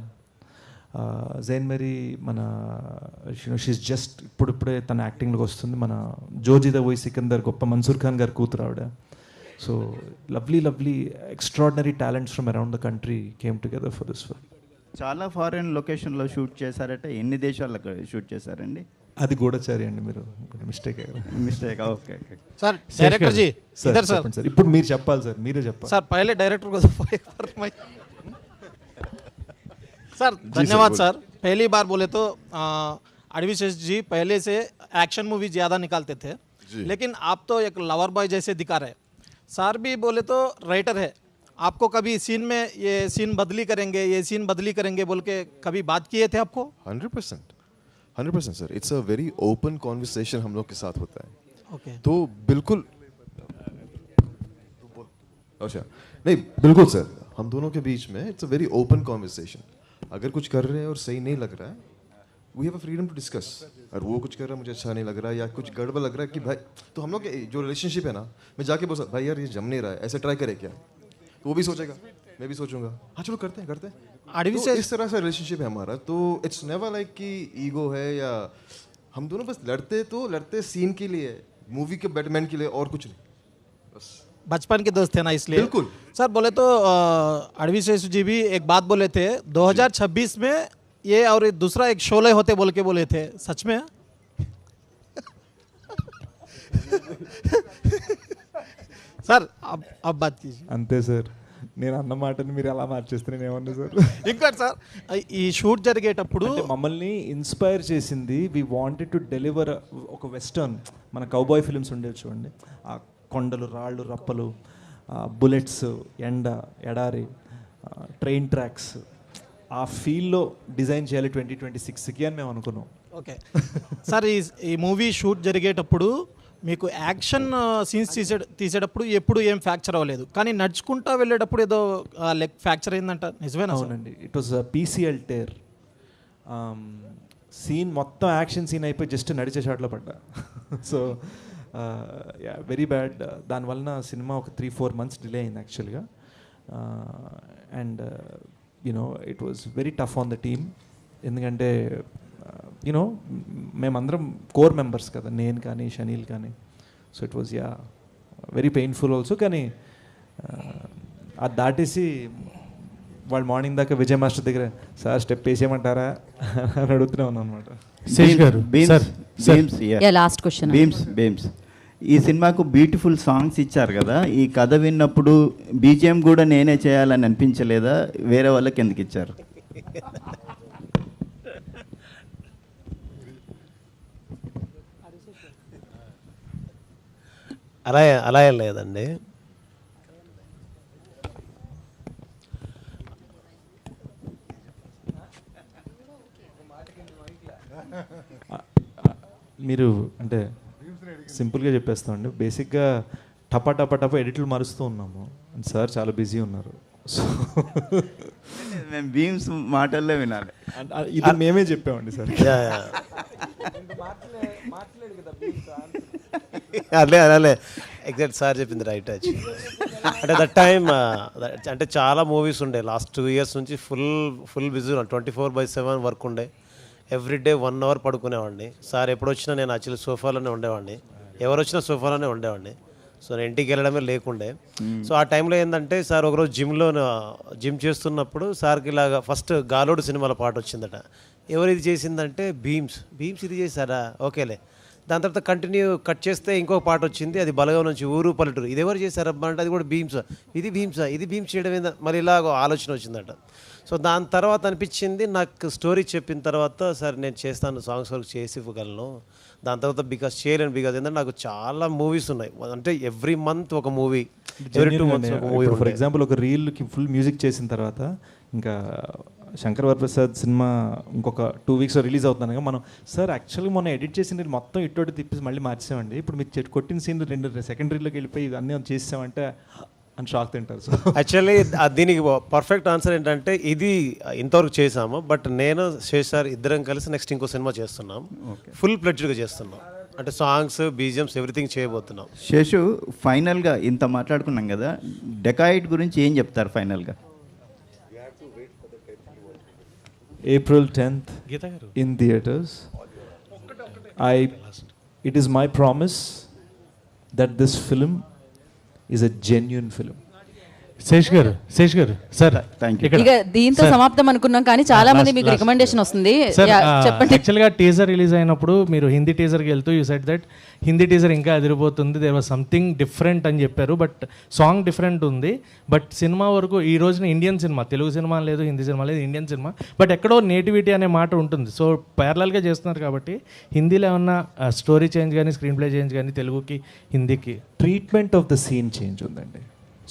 Zain Mari mana she's just ఇప్పుడే తన యాక్టింగ్లోకి వస్తుంది. మన Joji the వోయ్ Sikandar గొప్ప మన్సూర్ ఖాన్ గారు కూతురు ఆవిడ. So lovely extraordinary talents from around the country came together for this film. చాలా foreign లొకేషన్లో షూట్ చేశారట, ఎన్ని దేశాల్లో షూట్ చేశారండి? అది గూఢచారి అండి, మీరు మిస్టేక్ ఓకే सर डायरेक्टर जी इधर सर సార్ ఇప్పుడు మీరు చెప్పాలి సార్, మీరే చెప్పాలి. सर पहले डायरेक्टर को सर धन्यवाद सर. पहली बार बोले तो अडविशेष जी पहले से एक्शन मूवी ज़्यादा निकालते थे, लेकिन आप तो एक लवर बॉय जैसे दिखा रहे. सर भी बोले तो राइटर है, आपको कभी सीन में ये सीन बदली करेंगे, ये सीन बदली करेंगे बोल के कभी बात किए थे आपको? 100% sir. It's a very open conversation हम लोग के साथ होता है. Okay. तो बिल्कुल अच्छा नहीं बिल्कुल सर, हम दोनों के बीच में it's a very open conversation. अगर कुछ कर रहे हैं और सही नहीं लग रहा है, we have a freedom to discuss. और वो कुछ कर रहा है मुझे अच्छा नहीं लग रहा है या कुछ गड़बड़ लग रहा है कि भाई, तो हम लोग के जो रिलेशनशिप है ना, मैं जाके बोल सकता भाई यार ये जम नहीं रहा है, ऐसे ट्राई करे क्या, तो वो भी सोचेगा, मैं भी सोचूंगा, हाँ चलो करते हैं. तो इस तरह से रिलेशनशिप है हमारा. तो इट्स नेवर लाइक कि ईगो है या हम दोनों बस लड़ते सीन के लिए, मूवी के बैटमैन के लिए, और कुछ नहीं. बस बचपन के दोस्त थे ना इसलिए. बिल्कुल सर बोले तो अडविशेष जी भी एक बात बोले थे 2026 में ये और दूसरा एक शोले होते बोल के बोले थे, सच में? सर अब बात कीजिए. అంతే సార్, నేను అన్న మాటని మీరు ఎలా మార్చేస్తే నేను ఏమన్నా సార్. ఇంకోటి సార్, ఈ షూట్ జరిగేటప్పుడు మమ్మల్ని ఇన్స్పైర్ చేసింది, వి వాంటెడ్ టు డెలివర్ ఒక వెస్టర్న్, మన కౌబాయ్ ఫిల్మ్స్ ఉండేవి చూడండి, ఆ కొండలు రాళ్ళు రప్పలు, బుల్లెట్స్, ఎండ ఎడారి, ట్రైన్ ట్రాక్స్, ఆ ఫీల్డ్లో డిజైన్ చేయాలి 2026కి అని మేము అనుకున్నాం. ఓకే సార్, ఈ మూవీ షూట్ జరిగేటప్పుడు మీకు యాక్షన్ సీన్స్ తీసేటప్పుడు ఎప్పుడు ఏం ఫ్రాక్చర్ అవ్వలేదు, కానీ నడుచుకుంటా వెళ్ళేటప్పుడు ఏదో లెగ్ ఫ్రాక్చర్ అయిందంట, నిజమేనా? అవునండి, it was PCL tear. Scene మొత్తం యాక్షన్ సీన్ అయిపోయి జస్ట్ నడిచే షాట్లో పడ్డా. So very bad. దానివలన సినిమా ఒక 3-4 months డిలే అయింది యాక్చువల్గా. And you know it was very tough on the team, ఎందుకంటే యునో మేమందరం కోర్ మెంబర్స్ కదా, నేను కానీ షనీల్ కానీ. So it was very painful also. కానీ అది దాటేసి వాళ్ళు మార్నింగ్ దాకా విజయ్ మాస్టర్ దగ్గర సార్ స్టెప్ వేసేయమంటారా అని అడుగుతూనే ఉన్నాను అనమాట. శేష్ గారు, లాస్ట్ క్వశ్చన్. బీమ్స్ ఈ సినిమాకు బ్యూటిఫుల్ సాంగ్స్ ఇచ్చారు కదా, ఈ కథ విన్నప్పుడు బీజిఎం కూడా నేనే చేయాలని అనిపించలేదా? వేరే వాళ్ళకి ఎందుకు ఇచ్చారు? అలా ఏం లేదండి. మీరు అంటే సింపుల్గా చెప్పేస్తామండి, బేసిక్గా టపా ఎడిట్లు మారుస్తూ ఉన్నాము, అండ్ సార్ చాలా బిజీ ఉన్నారు. సో మేము బీమ్స్ మాటల్లో వినాలి. ఇది మేమే చెప్పామండి సార్. అదే ఎగ్జాక్ట్ సార్ చెప్పింది రైట్. అంటే దట్ టైమ్ అంటే చాలా మూవీస్ ఉండే, లాస్ట్ 2 years నుంచి ఫుల్ బిజీ 24/7 వర్క్ ఉండే. Everyday 1 hour పడుకునేవాడిని. సార్ ఎప్పుడు వచ్చినా నేను యాక్చువల్లీ సోఫాలోనే ఉండేవాడిని, ఎవరు వచ్చినా సోఫాలోనే ఉండేవాడిని. సో నేను ఇంటికి వెళ్ళడమే లేకుండే. సో ఆ టైంలో ఏంటంటే సార్ ఒకరోజు జిమ్ చేస్తున్నప్పుడు సార్కి ఇలాగా ఫస్ట్ గాలోడు సినిమాలో పాట వచ్చిందట. ఎవరు ఇది చేసిందంటే భీమ్స్ ఇది చేశారా, ఓకేలే. దాని తర్వాత కంటిన్యూ కట్ చేస్తే ఇంకొక పాట వచ్చింది, అది బలగం నుంచి ఊరు పల్లెటూరు. ఇది ఎవరు చేశారబ్బా అంటే అది కూడా భీమ్స్. ఇది భీమ్స్ చేయడం ఏందా, మరి ఇలాగ ఆలోచన వచ్చిందట. సో దాని తర్వాత అనిపించింది నాకు, స్టోరీ చెప్పిన తర్వాత సార్ నేను చేస్తాను, సాంగ్స్ వరకు చేసి ఇవ్వగలను. దాని తర్వాత బికాస్ చేయలేను, బికాస్ ఏంటంటే నాకు చాలా మూవీస్ ఉన్నాయి, అంటే ఎవ్రీ మంత్ ఒక మూవీ, ఎవ్రీ 2 months ఒక మూవీ. ఫర్ ఎగ్జాంపుల్ ఒక రీల్కి ఫుల్ మ్యూజిక్ చేసిన తర్వాత ఇంకా శంకర్ వరప్రసాద్ సినిమా ఇంకొక 2 weeks రిలీజ్ అవుతున్నాగా, మనం సార్ యాక్చువల్గా మొన్న ఎడిట్ చేసిన మొత్తం ఇటు తిప్పేసి మళ్ళీ మార్చామండి, ఇప్పుడు మీరు కొట్టిన సీన్ 2 సెకండరీలోకి వెళ్ళిపోయి అన్నీ చేసామంటే అని షాక్ తింటారు. సో యాక్చువల్లీ దీనికి పర్ఫెక్ట్ ఆన్సర్ ఏంటంటే ఇది ఇంతవరకు చేసాము, బట్ నేను శేష్ సార్ ఇద్దరం కలిసి నెక్స్ట్ ఇంకో సినిమా చేస్తున్నాం, ఫుల్ ప్లెడ్జ్డ్గా చేస్తున్నాం. అంటే సాంగ్స్, బీజిఎమ్స్ ఎవ్రీథింగ్ చేయబోతున్నాం. శేషు, ఫైనల్గా ఇంత మాట్లాడుకున్నాం కదా, డెకాయిడ్ గురించి ఏం చెప్తారు ఫైనల్గా? April 10th in theaters. It is my promise that this film is a genuine film. Sesh గారు సార్ ఇక దీంతో సమాప్తం అనుకున్నాం కానీ చాలా మంది మీకు రికమెండేషన్ వస్తుంది. చెప్పండి. యాక్చువల్గా టీజర్ రిలీజ్ అయినప్పుడు మీరు హిందీ టీజర్కి వెళ్తూ you said that Hindi teaser ఇంకా అదిరిపోతుంది, దేర్ వాజ్ సంథింగ్ డిఫరెంట్ అని చెప్పారు. బట్ సాంగ్ డిఫరెంట్ ఉంది. బట్ సినిమా వరకు ఈ రోజున ఇండియన్ సినిమా, తెలుగు సినిమా లేదు, హిందీ సినిమా లేదు, ఇండియన్ సినిమా. బట్ ఎక్కడో నేటివిటీ అనే మాట ఉంటుంది. సో ప్యారలల్గా చేస్తున్నారు కాబట్టి హిందీలో ఏమన్నా స్టోరీ చేంజ్ కానీ స్క్రీన్ ప్లే చేంజ్ కానీ తెలుగుకి హిందీకి treatment of the scene change ఉందండి.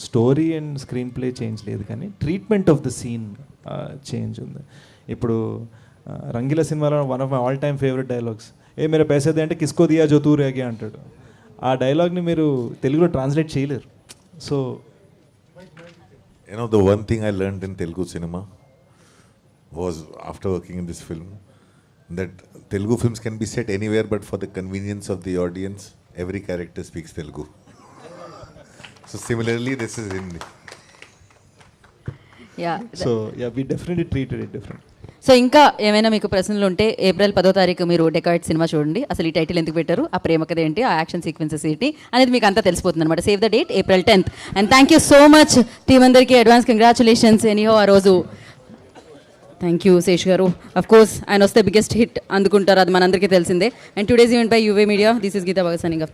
Story and screenplay change లేదు కానీ treatment of the scene change ఉంది. ఇప్పుడు రంగీలా సినిమాలో one of my all time favourite dialogues, ఏ మీరు పైసా దే అంటే కిస్కో దియా జో తూ రేగే అంటాడు. ఆ డైలాగ్ని మీరు తెలుగులో ట్రాన్స్లేట్ చేయలేరు. So the one thing I learned in Telugu cinema was after working in this film that Telugu films can be set anywhere, but for the convenience of the audience, every character speaks Telugu. So similarly, this is Hindi. we definitely treated it different. So ఇంకా ఏమైనా మీకు ప్రశ్నలు ఉంటే April 10వ తారీఖు మీరు dacoit cinema చూడండి. అసలు ఈ టైటిల్ ఎందుకు పెట్టారు, ఆ ప్రేమ కథ ఏంటి, ఆ యాక్షన్ సీక్వెన్సెస్ ఏంటి అనేది మీకు అంతా తెలిసిపోతుంది అనమాట. Save the date April 10th. And thank you so much team అందరికీ అడ్వాన్స్ కంగ్రాచులేషన్స్. ఎనీహో ఆ రోజు థ్యాంక్ యూ శేష్ గారు. అఫ్ కోర్స్ ఆయన వస్తే బిగ్గెస్ట్ హిట్ అందుకుంటారు, అది మనందరికీ తెలిసిందే. అండ్ టుడేస్ ఈవెంట్ బై యువే media. This is Geetha Bhagat signing of.